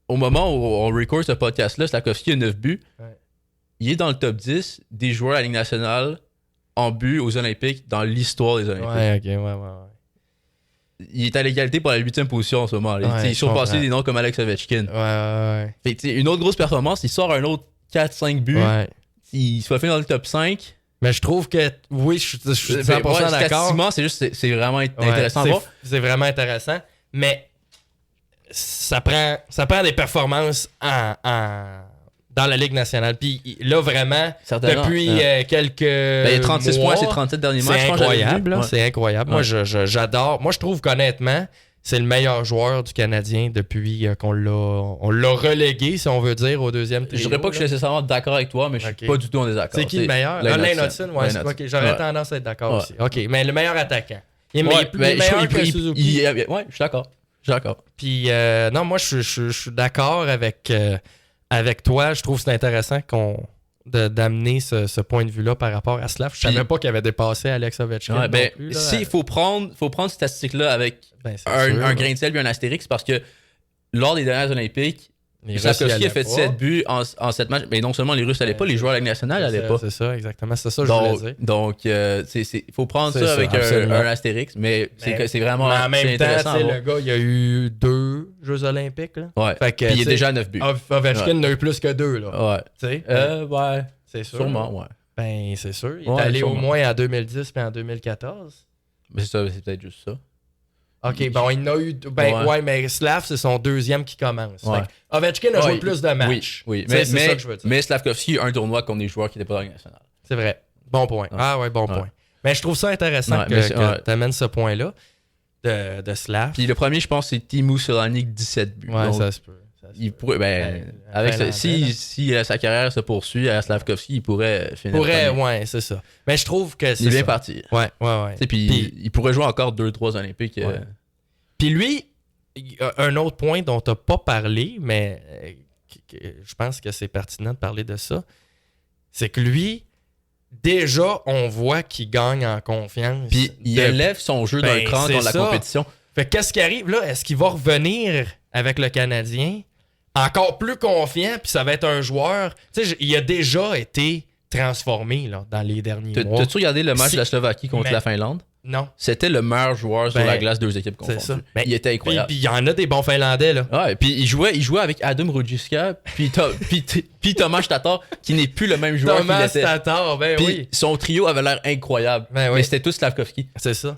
au moment où on record ce podcast-là, Slafkovský a 9 buts. Ouais. Il est dans le top 10 des joueurs à la Ligue nationale en but aux Olympiques dans l'histoire des Olympiques. Ouais, ok, ouais. Il est à l'égalité pour la 8e position en ce moment. Ils sont passés des noms comme Alex Ovechkin. Ouais. Fait, une autre grosse performance, il sort un autre 4-5 buts. Ouais. Il se fait finir dans le top 5. Mais je trouve que, oui, je suis 100% d'accord. Statistiquement, c'est juste, c'est vraiment intéressant à voir. C'est vraiment intéressant, mais ça prend des performances dans la Ligue nationale. Puis là, vraiment, depuis quelques il y a 36 mois, points, c'est 37 derniers matchs. C'est incroyable. C'est incroyable. Moi, j'adore. Moi, je trouve qu'honnêtement, c'est le meilleur joueur du Canadien depuis qu'on l'a relégué, si on veut dire, au deuxième trio. Je dirais pas que je suis nécessairement d'accord avec toi, mais je suis pas du tout en désaccord. C'est qui le meilleur? Lane Hutson? Ok, j'aurais tendance à être d'accord aussi. Ok, mais le meilleur attaquant. Il est meilleur que Suzuki. Ouais, je suis d'accord. Puis, non, moi, je suis d'accord avec toi. Je trouve que c'est intéressant d'amener ce point de vue-là par rapport à Slav. Je savais pas qu'il avait dépassé Alex Ovechkin. Il faut prendre cette statistique-là avec un grain de sel et un astérix parce que lors des dernières Olympiques, Slafkovský a fait 7 buts en 7 matchs. Mais non seulement les Russes n'allaient pas, les joueurs de la Ligue nationale n'allaient pas. C'est ça, exactement. C'est ça que je voulais dire. Donc, il faut prendre ça avec un astérix. Mais c'est vraiment mais en même temps, intéressant. Le gars, il y a eu 2 Jeux olympiques. Là. Ouais. Puis il est déjà à 9 buts. Ovechkin en a eu plus que 2. Là. Ouais. Tu sais? Ouais. C'est sûr. Sûrement, ouais. Ben, c'est sûr. Il est allé au moins en 2010 puis en 2014. Mais c'est peut-être juste ça. OK, bon, il en a eu... mais Slav, c'est son deuxième qui commence. Ouais. Ovechkin a joué plus de matchs. Oui. C'est ça que je veux dire. Mais Slafkovský a un tournoi contre des joueurs qui n'étaient pas dans la Ligue nationale. C'est vrai. Bon point. Bon point. Mais je trouve ça intéressant que tu amènes ce point-là de Slav. Puis le premier, je pense, c'est Teemu Selanne, 17 buts. Ouais, donc, ça se peut. Il pourrait, si sa carrière se poursuit à Slafkovský, il pourrait finir. Ouais, c'est ça. Mais je trouve que c'est. Il est bien parti. Ouais. Puis il pourrait jouer encore 2-3 Olympiques. Ouais. Puis lui, un autre point dont tu n'as pas parlé, mais je pense que c'est pertinent de parler de ça, c'est que lui, déjà, on voit qu'il gagne en confiance. Puis il élève son jeu d'un cran dans la compétition. Fait qu'est-ce qui arrive là? Est-ce qu'il va revenir avec le Canadien encore plus confiant, puis ça va être un joueur... Tu sais, il a déjà été transformé là, dans les derniers mois. T'as-tu regardé le match de la Slovaquie contre la Finlande? Non. C'était le meilleur joueur sur la glace, 2 équipes confondues. C'est ça. Il était incroyable. Puis il y en a des bons Finlandais, là. Ouais, puis il jouait avec Adam Rudjiska, puis Tomas Tatar, qui n'est plus le même joueur qu'il était. Tomas Tatar, oui. Son trio avait l'air incroyable. Mais c'était tout Slafkovský. C'est ça.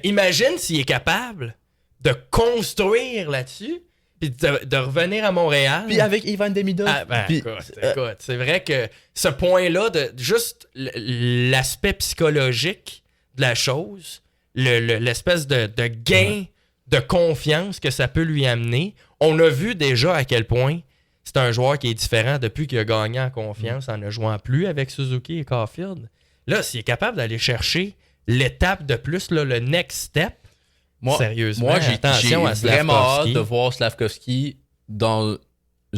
Imagine s'il est capable de construire là-dessus, puis de revenir à Montréal. Puis avec Ivan Demidov. Écoute, c'est vrai que ce point-là, de juste l'aspect psychologique de la chose, l'espèce de gain de confiance que ça peut lui amener, on a vu déjà à quel point c'est un joueur qui est différent depuis qu'il a gagné en confiance en ne jouant plus avec Suzuki et Caulfield. Là, s'il est capable d'aller chercher l'étape de plus, là, le next step, sérieusement, moi, j'ai vraiment hâte de voir Slavkovski dans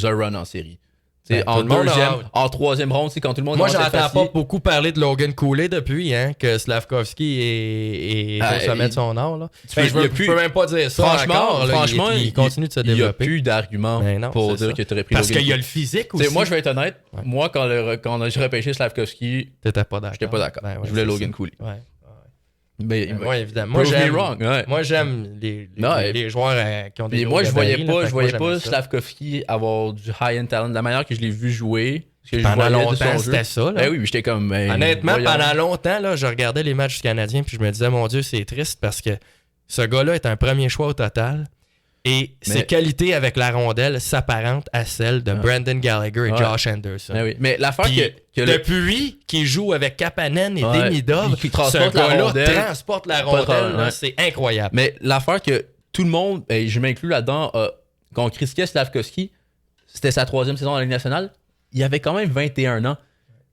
un run en série. En troisième ronde, quand tout le monde... Moi, j'entends pas beaucoup parler de Logan Cooley depuis que Slavkovski est au sommet de son art. Là. Je peux même pas dire ça franchement, il continue de se développer. Il n'y a plus d'arguments pour dire que tu aurais pris Logan Cooley. Parce qu'il y a le physique aussi. Moi, je vais être honnête. Moi, quand j'ai repêché Slavkovski, j'étais pas d'accord. Je voulais Logan Cooley. Mais évidemment. Moi, j'aime les joueurs qui ont des moi, je voyais pas Slavkovski avoir du high-end talent de la manière que je l'ai vu jouer. Pendant longtemps, c'était ça. Là. Oui, j'étais comme... Honnêtement, pendant longtemps, là, je regardais les matchs du Canadien puis je me disais, mon Dieu, c'est triste parce que ce gars-là est un premier choix au total. Et ses qualités avec la rondelle s'apparentent à celles de Brandon Gallagher et Josh Anderson. Mais l'affaire depuis qu'il joue avec Kapanen et Demidov, ce gars-là transporte la rondelle. C'est incroyable. Mais l'affaire que tout le monde, et je m'inclus là-dedans, quand on critiquait Slavkovski, c'était sa 3e saison dans la Ligue nationale, il avait quand même 21 ans.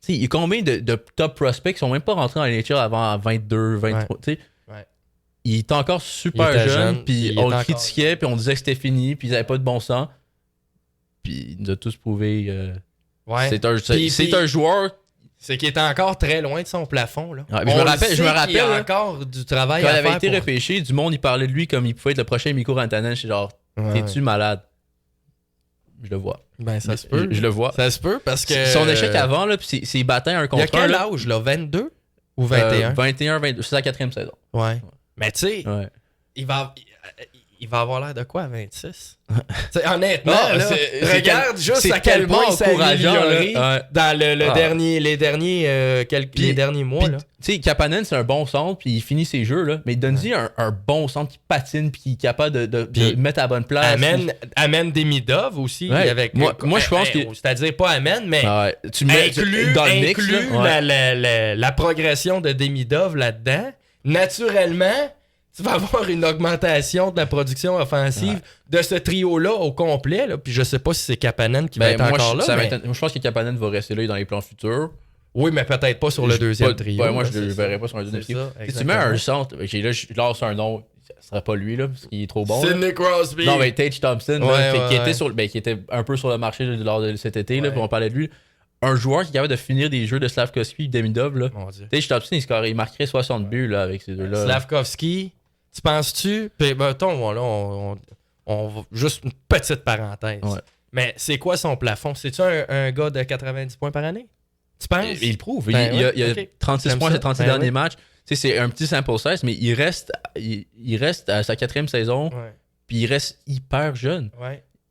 T'sais, il y a combien de top prospects qui sont même pas rentrés dans la NHL avant 22, 23, il était encore super jeune, puis on le critiquait, puis on disait que c'était fini, puis ils n'avaient pas de bon sens. Puis il nous a tous prouvé. C'est un joueur. C'est qu'il était encore très loin de son plafond. Là. Je me rappelle. Il y a encore du travail à faire. Quand il avait été repêché, du monde, il parlait de lui comme il pouvait être le prochain Mikko Rantanen. Je suis genre, t'es-tu malade? Je le vois. Ben, ça se peut. Je le vois. Ça se peut parce que. Son échec avant, là, puis c'est battant un contre un. Il y a quel âge, là? 22 ou 21? 21, 22. C'est sa 4e saison. Ouais. Mais tu sais, il va avoir l'air de quoi à 26? Honnêtement, regarde juste à quel point il s'est amélioré dans les derniers mois. Tu sais, Kapanen, c'est un bon centre, puis il finit ses jeux, là, mais donne-lui un bon centre qui patine, puis qui est capable de mettre à la bonne place. Amène Demidov aussi. Avec, moi je pense que... C'est-à-dire pas amène, mais tu mets dans le mix, la progression de Demidov là-dedans. Naturellement, tu vas avoir une augmentation de la production offensive de ce trio-là au complet. Là. Puis je sais pas si c'est Kapanen qui va être encore là. Moi, je pense que Kapanen va rester là dans les plans futurs. Oui, mais peut-être pas sur le deuxième trio. Moi, je ne le verrais pas sur un deuxième trio. Si tu mets un centre, là, je lance un nom, ce serait pas lui, là, parce qu'il est trop bon. Sidney Crosby. Non, mais Tage Thompson, qui était un peu sur le marché lors de cet été, là, puis on parlait de lui. Un joueur qui est capable de finir des jeux de Slavkovski et Demidov, là. Tage Thompson, il marquerait 60 buts là, avec ces deux-là. Slavkovski, tu penses-tu? Puis, on va juste une petite parenthèse. Mais c'est quoi son plafond? C'est-tu un gars de 90 points par année? Tu penses? Il prouve. Il y a 36 points sur 36 derniers matchs. C'est un petit sample size, mais il reste à sa 4e saison. Puis il reste hyper jeune.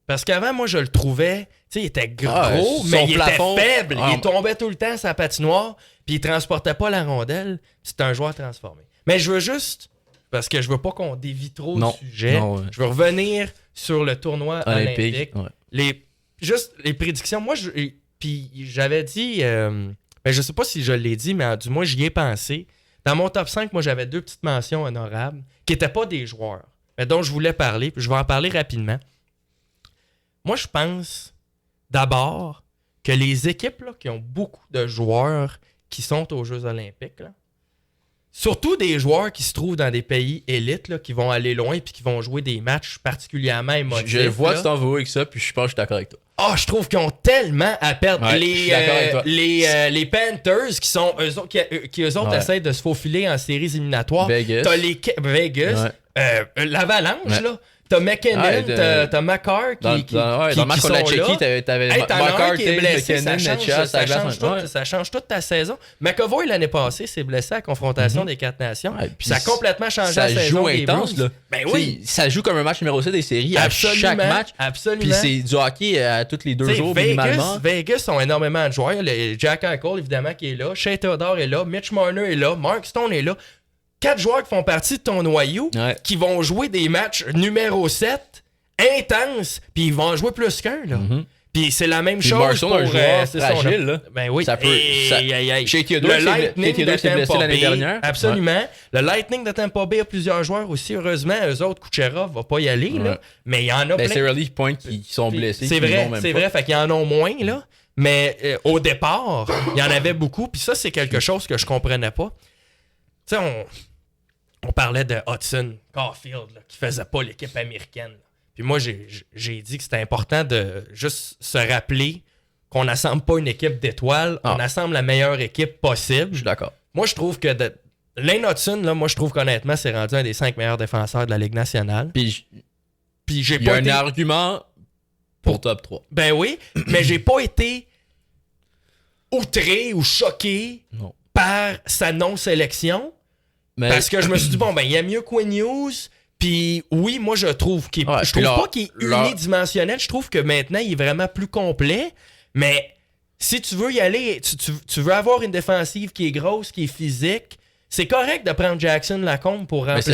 Parce qu'avant, moi, je le trouvais, tu sais, il était gros, mais il était faible. Il tombait tout le temps sa patinoire, puis il transportait pas la rondelle. C'est un joueur transformé. Mais je veux juste, parce que je veux pas qu'on dévie trop du sujet, je veux revenir sur le tournoi olympique. Juste les prédictions. Moi, puis j'avais dit, je sais pas si je l'ai dit, mais du moins, j'y ai pensé. Dans mon top 5, moi, j'avais 2 petites mentions honorables qui n'étaient pas des joueurs, mais dont je voulais parler. Puis je vais en parler rapidement. Moi, je pense d'abord que les équipes là, qui ont beaucoup de joueurs qui sont aux Jeux olympiques, là, surtout des joueurs qui se trouvent dans des pays élites, là, qui vont aller loin et qui vont jouer des matchs particulièrement émotifs. Je vois que tu t'en vas avec ça, puis je pense que je suis d'accord avec toi. Je trouve qu'ils ont tellement à perdre. Les Panthers qui sont eux autres essaient de se faufiler en séries éliminatoires. T'as les Vegas, l'Avalanche, là. T'as McKinnon, t'as McCarr qui dans le match contre la Tchéquie, t'avais McCarr qui est blessé, McKinnon, ça change toute ta saison. McAvoy, l'année passée, s'est blessé à la confrontation des 4 nations. Ça a complètement changé la saison des Blues. Ça joue intense, là. Ben oui. Ça joue comme un match numéro 7 des séries à chaque match. Absolument. Puis c'est du hockey à tous les 2 jours, minimalement. Vegas ont énormément de joueurs. Jack Eichel, évidemment, qui est là. Shea Theodore est là. Mitch Marner est là. Mark Stone est là. 4 joueurs qui font partie de ton noyau, qui vont jouer des matchs numéro 7, intenses, puis ils vont en jouer plus qu'un. Là. Puis c'est la même Puis chose Marshall, pour... un joueur fragile, là. Ben oui. Ça peut... Chez Theodore, le Lightning de s'est blessé Tampa l'année Bay, dernière. absolument. Ouais. Le Lightning de Tampa Bay a plusieurs joueurs aussi. Heureusement, eux autres, Kucherov va pas y aller, là. Mais il y en a plein. C'est Relief Point qui sont blessés. C'est vrai. Fait qu'il y en a moins, là. Mais au départ, il y en avait beaucoup. Puis ça, c'est quelque chose que je comprenais pas. Tu sais, on parlait de Hudson Caulfield, là, qui faisait pas l'équipe américaine. Là. Puis moi, j'ai dit que c'était important de juste se rappeler qu'on n'assemble pas une équipe d'étoiles, on assemble la meilleure équipe possible. Je suis d'accord. Moi, je trouve que Lane Hudson, là, moi, je trouve qu'honnêtement, c'est rendu un des 5 meilleurs défenseurs de la Ligue nationale. Puis j'ai il y a un argument pour top 3. Ben oui, mais j'ai pas été outré ou choqué par sa non-sélection. Parce que je me suis dit, bon, ben, il y a mieux Quinn Hughes. Puis oui, moi, je trouve qu'il je trouve pas qu'il est unidimensionnel. Je trouve que maintenant, il est vraiment plus complet. Mais si tu veux y aller, tu veux avoir une défensive qui est grosse, qui est physique, c'est correct de prendre Jackson Lacombe pour remplacer.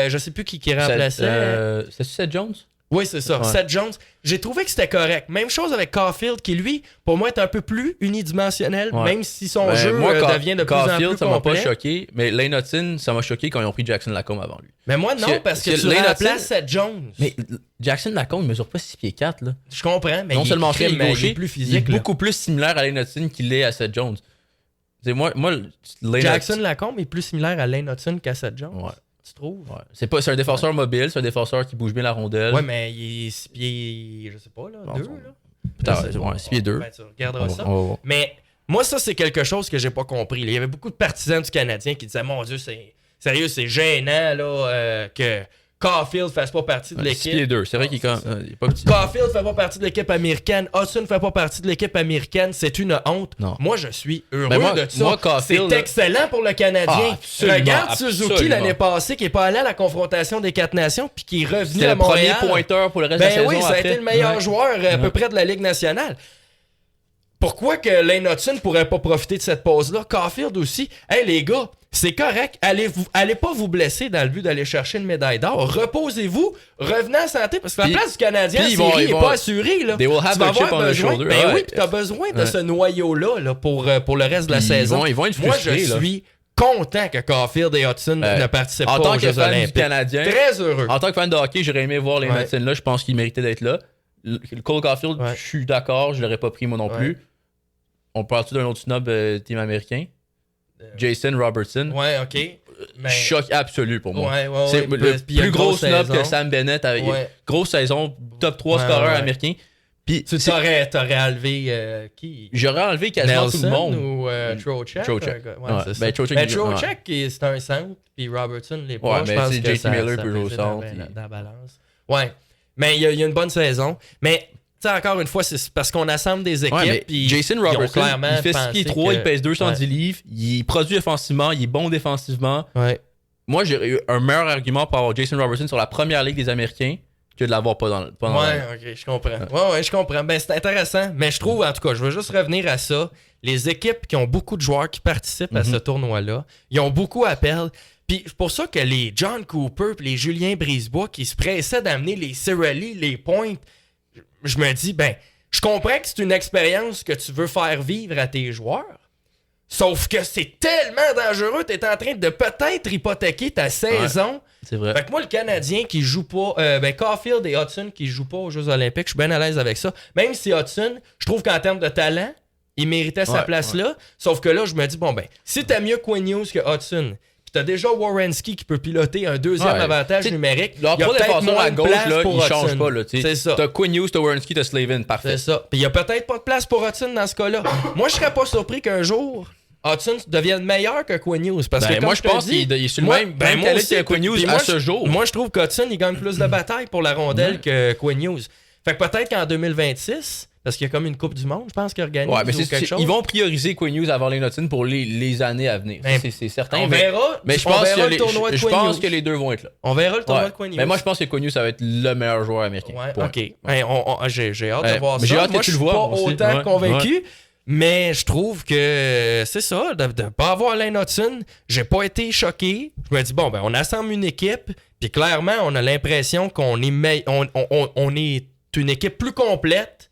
Je sais plus qui remplaçait. C'est Seth Jones? Oui, c'est ça. Ouais. Seth Jones. J'ai trouvé que c'était correct. Même chose avec Caulfield, qui lui, pour moi, est un peu plus unidimensionnel, même si son jeu devient de plus en plus complet. Ça m'a pas choqué, mais Lane Hudson, ça m'a choqué quand ils ont pris Jackson Lacombe avant lui. Mais moi, non, parce que tu remplaces Seth Jones. Mais Jackson Lacombe, il mesure pas 6 pieds 4, là. Je comprends, mais non seulement il est plus physique. Il est beaucoup plus similaire à Lane Hudson qu'il est à Seth Jones. Moi, Jackson Lacombe est plus similaire à Lane Hudson qu'à Seth Jones. Ouais. Tu trouves? Ouais. C'est un défenseur mobile, c'est un défenseur qui bouge bien la rondelle. Ouais, mais il est 6 pieds, je sais pas, là, 2, là. Peut-être, 6 pieds 2. Ben, tu regarderas ça. Mais moi, ça, c'est quelque chose que j'ai pas compris. Il y avait beaucoup de partisans du Canadien qui disaient, mon Dieu, sérieux, c'est gênant, là, que Caulfield fasse pas partie de l'équipe. 6 pieds 2, c'est vrai qu'il est pas petit. Caulfield fait pas partie de l'équipe américaine. Hudson fait pas partie de l'équipe américaine. C'est une honte. Non. Moi, je suis heureux de ça. Moi, Caulfield, c'est excellent pour le Canadien. Regarde absolument. Suzuki l'année passée qui est pas allé à la confrontation des 4 nations puis qui est revenu à Montréal. C'était le premier pointeur pour le reste de la saison. Ben oui, ça a été le meilleur joueur à peu près de la Ligue nationale. Pourquoi que Lane Hudson pourrait pas profiter de cette pause-là? Caulfield aussi. Hey les gars, c'est correct. Allez pas vous blesser dans le but d'aller chercher une médaille d'or. Reposez-vous. Revenez en santé. Parce que la place du Canadien, la série n'est pas assurée. Là. They will have a chip on their shoulder. Ben oui, puis t'as besoin de ce noyau-là pour le reste de la saison. Ils vont être frustrés. Moi, je suis content que Caulfield et Hudson ne participent pas aux Jeux olympiques. Canadien, très heureux. En tant que fan de hockey, j'aurais aimé voir les Hudson là. Je pense qu'ils méritaient d'être là. Cole Caulfield, je suis d'accord. Je l'aurais pas pris moi non plus. On parle-tu d'un autre snob team américain? Jason Robertson. Ouais, ok. Mais... Choc absolu pour moi. C'est le plus gros snob que Sam Bennett. Grosse saison, top 3 scoreur américain. Puis tu t'aurais enlevé qui? J'aurais enlevé quasiment tout le monde. Ou Trocheck? Trocheck, c'est un centre, puis Robertson, les points, je pense que JT Miller peut jouer au centre. Dans la balance. Ouais. Mais il y a une bonne saison. Mais... encore une fois, c'est parce qu'on assemble des équipes. Jason Robertson, il fait 6 pieds 3, il pèse 210 livres, il produit offensivement, il est bon défensivement. Ouais. Moi, j'ai eu un meilleur argument pour avoir Jason Robertson sur la première ligue des Américains que de l'avoir pas dans ok, je comprends. Ouais, je comprends. Ben, c'est intéressant, mais je trouve, en tout cas, je veux juste revenir à ça. Les équipes qui ont beaucoup de joueurs qui participent à ce tournoi-là, ils ont beaucoup à perdre. Puis c'est pour ça que les John Cooper et les Julien Brisebois qui se pressaient d'amener les Cirelli, les Pointes, je me dis, ben, je comprends que c'est une expérience que tu veux faire vivre à tes joueurs. Sauf que c'est tellement dangereux, t'es en train de peut-être hypothéquer ta saison. Ouais, c'est vrai. Fait que moi, le Canadien qui joue pas, Caulfield et Hudson qui jouent pas aux Jeux olympiques, je suis bien à l'aise avec ça. Même si Hudson, je trouve qu'en termes de talent, il méritait sa place là. Sauf que là, je me dis, bon ben, si t'as mieux Quinn Hughes que Hudson, t'as déjà Warrenski qui peut piloter un deuxième avantage numérique. Leur trois défenseurs à gauche, là, ils changent pas. Là, c'est ça. T'as Quinn Hughes, t'as Warrenski, t'as Slavin. Parfait. C'est ça. Puis il y a peut-être pas de place pour Hudson dans ce cas-là. Moi, je serais pas surpris qu'un jour, Hudson devienne meilleur que Quinn Hughes. Parce que moi, je pense qu'il est sur le même qualité que Quinn Hughes à ce jour. Moi, je trouve qu'Hudson, il gagne plus de batailles pour la rondelle que Quinn Hughes. Fait que peut-être qu'en 2026... Parce qu'il y a comme une Coupe du Monde, je pense, qu'ils organisent ou quelque chose. Ils vont prioriser Quinn Hughes avant Lane Hudson pour les années à venir. C'est certain. On verra. Mais je pense que les deux vont être là. On verra le tournoi de Quinn Hughes. Mais moi, je pense que Quinn Hughes, ça va être le meilleur joueur américain. Ouais, OK. J'ai hâte de voir ça. J'ai hâte que moi, tu le vois. Je suis pas autant convaincu. Mais je trouve que c'est ça, de ne pas avoir Lane Hudson, j'ai pas été choqué. Je me dis, bon, ben on assemble une équipe, puis clairement, on a l'impression qu'on est, on est une équipe plus complète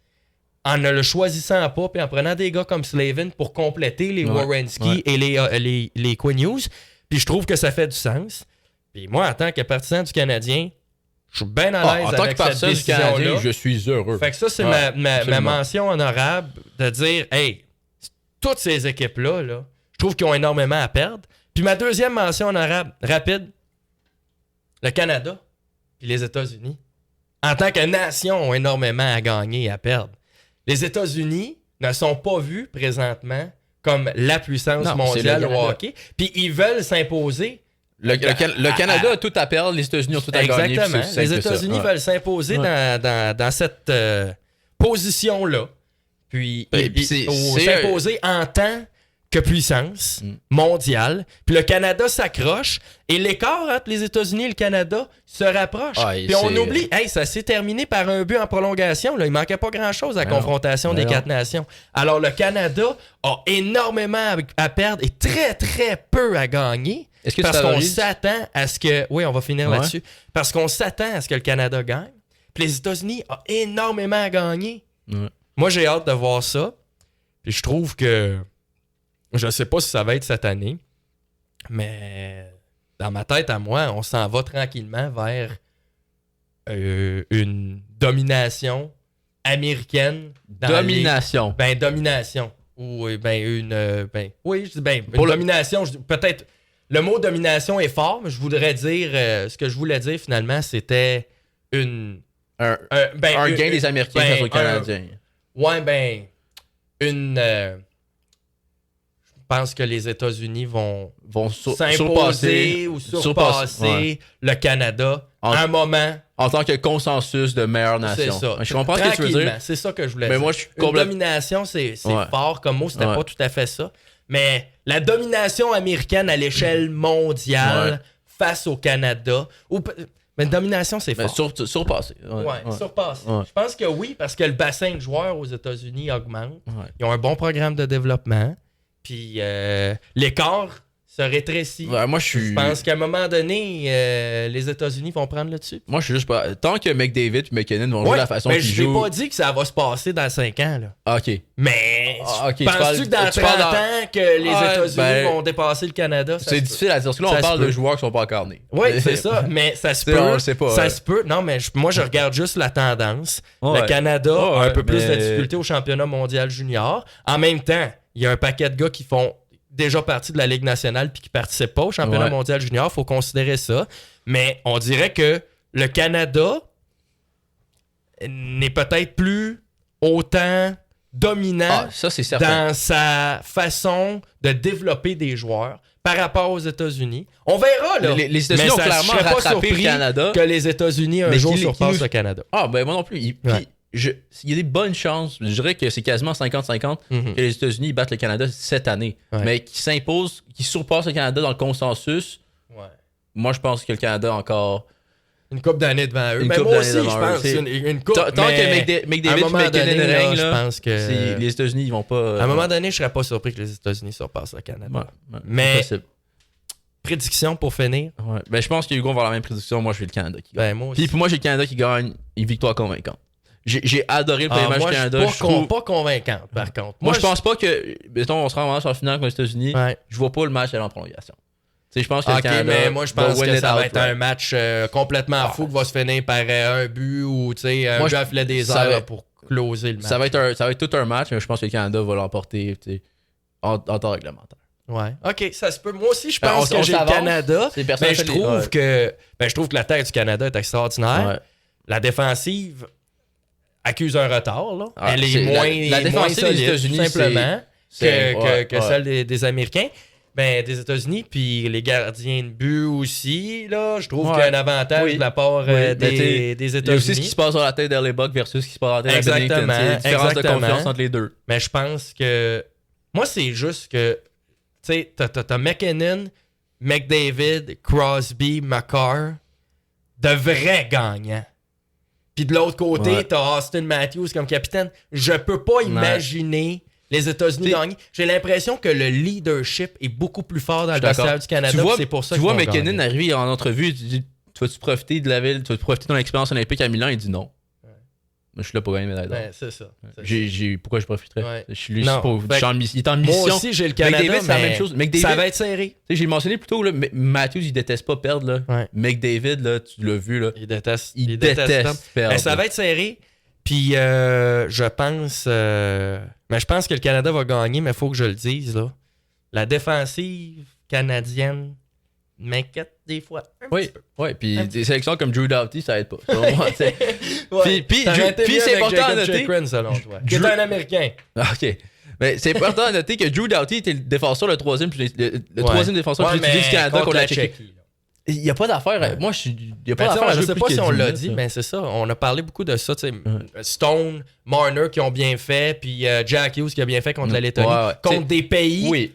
en ne le choisissant pas, puis en prenant des gars comme Slavin pour compléter les Werenski et les Quinn Hughes. Puis je trouve que ça fait du sens. Puis moi, en tant que partisan du Canadien, je suis bien à l'aise avec cette décision-là. Canadien, je suis heureux. Fait que ça, c'est ma mention honorable de dire, hey, toutes ces équipes-là, là, je trouve qu'ils ont énormément à perdre. Puis ma deuxième mention honorable, rapide, le Canada puis les États-Unis, en tant que nation, ont énormément à gagner et à perdre. Les États-Unis ne sont pas vus présentement comme la puissance mondiale au hockey. Puis ils veulent s'imposer. Le Canada a tout à perdre, les États-Unis ont tout à gagner. Exactement. Les États-Unis veulent s'imposer dans cette position-là. Puis s'imposer en tant que puissance mondiale. Puis le Canada s'accroche. Et l'écart entre les États-Unis et le Canada se rapproche. Puis on oublie, ça s'est terminé par un but en prolongation. Là. Il manquait pas grand-chose à la confrontation des 4 nations. Alors le Canada a énormément à perdre et très, très peu à gagner. Est-ce que parce qu'on s'attend à ce que... Oui, on va finir là-dessus. Parce qu'on s'attend à ce que le Canada gagne. Puis les États-Unis ont énormément à gagner. Ouais. Moi, j'ai hâte de voir ça. Puis je trouve que... Je sais pas si ça va être cette année, mais dans ma tête à moi, on s'en va tranquillement vers une domination américaine. Domination. Domination. Ou une... oui, je dis une domination. Peut-être... Le mot domination est fort, mais je voudrais dire... ce que je voulais dire, finalement, c'était un gain des Américains face aux Canadiens. Je pense que les États-Unis vont s'imposer ou surpasser le Canada à un moment. En tant que consensus de meilleure nation. C'est ça. Je comprends ce que tu veux dire. C'est ça que je voulais dire. Moi, une domination, c'est fort comme mot. C'était pas tout à fait ça. Mais la domination américaine à l'échelle mondiale face au Canada... Mais domination, c'est fort. Surpasser. Surpasser. Je pense que oui, parce que le bassin de joueurs aux États-Unis augmente. Ils ont un bon programme de développement. Puis l'écart se rétrécit. Je pense qu'à un moment donné, les États-Unis vont prendre le dessus. Moi, je suis juste pas... Tant que McDavid et McKinnon vont jouer de la façon qu'ils jouent... Mais je n'ai pas dit que ça va se passer dans 5 ans. Là. OK. Mais penses-tu que dans 30 ans que les États-Unis vont dépasser le Canada? C'est difficile à dire. Parce que là, on parle de joueurs qui sont pas encore nés. Oui, c'est ça. Mais ça se peut. On le sait pas. Ça se peut. Non, mais moi, je regarde juste la tendance. Le Canada a un peu plus de difficulté au championnat mondial junior. En même temps, il y a un paquet de gars qui font déjà partie de la Ligue nationale puis qui ne participent pas au championnat mondial junior. Il faut considérer ça. Mais on dirait que le Canada n'est peut-être plus autant dominant dans sa façon de développer des joueurs par rapport aux États-Unis. On verra, là. Les États-Unis ont clairement rattrapé le Canada. Que les États-Unis un jour surpassent le Canada. Moi non plus. Il y a des bonnes chances, je dirais que c'est quasiment 50-50 que les États-Unis battent le Canada cette année. Mais qui s'imposent, qui surpassent le Canada dans le consensus. Moi, je pense que le Canada a encore... Une couple d'années devant eux. Mais moi aussi, je pense une couple. Tant que McDavid et McKinnon règnent, je pense que les États-Unis, ils vont pas... À un moment donné, je serais pas surpris que les États-Unis surpassent le Canada. Mais... Prédiction pour finir. Je pense que Hugo va avoir la même prédiction. Moi, je vais le Canada qui gagne. Moi aussi. Puis pour moi, j'ai le Canada qui gagne une victoire convaincante. J'ai adoré le premier match du Canada. Je trouve pas convaincante, par contre. Moi, je pense pas que... Mettons, on se rend vraiment sur la finale contre les États-Unis. Je vois pas le match aller en prolongation. Je pense que le Canada mais moi, je pense que ça va être un match complètement fou qui va se finir par un but ou un but à filet des airs pour closer le match. Ça va être tout un match, mais je pense que le Canada va l'emporter en temps réglementaire. Ouais. OK, ça se peut. Moi aussi, je pense que j'ai le Canada. Mais je trouve que la tête du Canada est extraordinaire. La défensive accuse un retard. Là. Elle est moins solide, des États-Unis, simplement, que celle des Américains. Des États-Unis, puis les gardiens de but aussi, là, je trouve qu'il y a un avantage de la part des États-Unis. Il y a aussi ce qui se passe sur la tête d'Early Buck versus ce qui se passe sur la tête de Bennington. Il y a une différence de confiance entre les deux. Mais je pense que... Moi, c'est juste que, tu sais, t'as McKinnon, McDavid, Crosby, McCarr, de vrais gagnants. Puis de l'autre côté, t'as Austin Matthews comme capitaine. Je peux pas imaginer... Les États-Unis gagnent. J'ai l'impression que le leadership est beaucoup plus fort dans le vestiaire du Canada. C'est pour ça tu vois McKinnon arriver en entrevue, tu dis, tu vas-tu profiter de la ville, tu vas profiter de ton expérience olympique à Milan? Il dit non. je suis là pour gagner une médaille d'or. C'est ça. Pourquoi je profiterais? Ouais. Je suis lui, Non, il est en mission. Moi aussi, j'ai le Canada, McDavid, c'est la même chose. McDavid, ça va être serré. J'ai mentionné plus tôt, là, Matthews, il déteste pas perdre. Là. Ouais. McDavid, là, tu l'as vu. Là, il déteste perdre. Mais ça va être serré. Puis je pense que le Canada va gagner, mais il faut que je le dise. Là. La défensive canadienne m'inquiète des fois. Oui, puis des sélections comme Drew Doughty, ça aide pas. Puis c'est important à noter. Qui est un Américain. OK. Mais c'est important à noter que Drew Doughty était le troisième défenseur plus utilisé du Canada contre la Tchéquie. Il n'y a pas d'affaire. Moi, il n'y a pas d'affaire. Je sais pas si on l'a dit, mais c'est ça. On a parlé beaucoup de ça. Stone, Marner qui ont bien fait, puis Jack Hughes qui a bien fait contre la Lettonie. Contre des pays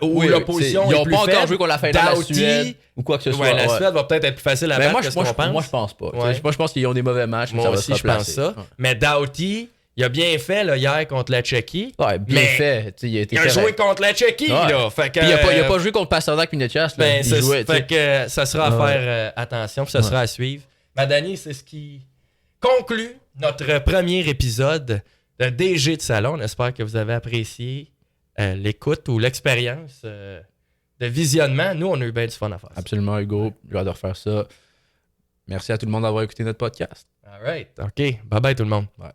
où l'opposition est plus faible. Ils n'ont pas encore joué contre la finale de la Suède ou quoi que ce soit. La Suède va peut-être être plus facile à battre que ce qu'on pense. Moi, je pense pas. Moi, je pense qu'ils ont des mauvais matchs. Moi aussi, je pense ça. Mais Doughty... Il a bien fait là, hier contre la Tchéquie. Ouais, bien fait. Il a joué contre la Tchéquie. Là, fait que, il a pas joué contre Pasternak et Netchas. Fait que ça sera à faire attention, puis ça sera à suivre. Dani, c'est ce qui conclut notre premier épisode de DG de Salon. On espère que vous avez apprécié l'écoute ou l'expérience de visionnement. Nous, on a eu bien du fun à faire. Absolument, Hugo. J'ai hâte de refaire ça. Merci à tout le monde d'avoir écouté notre podcast. All right. OK. Bye-bye tout le monde. Bye.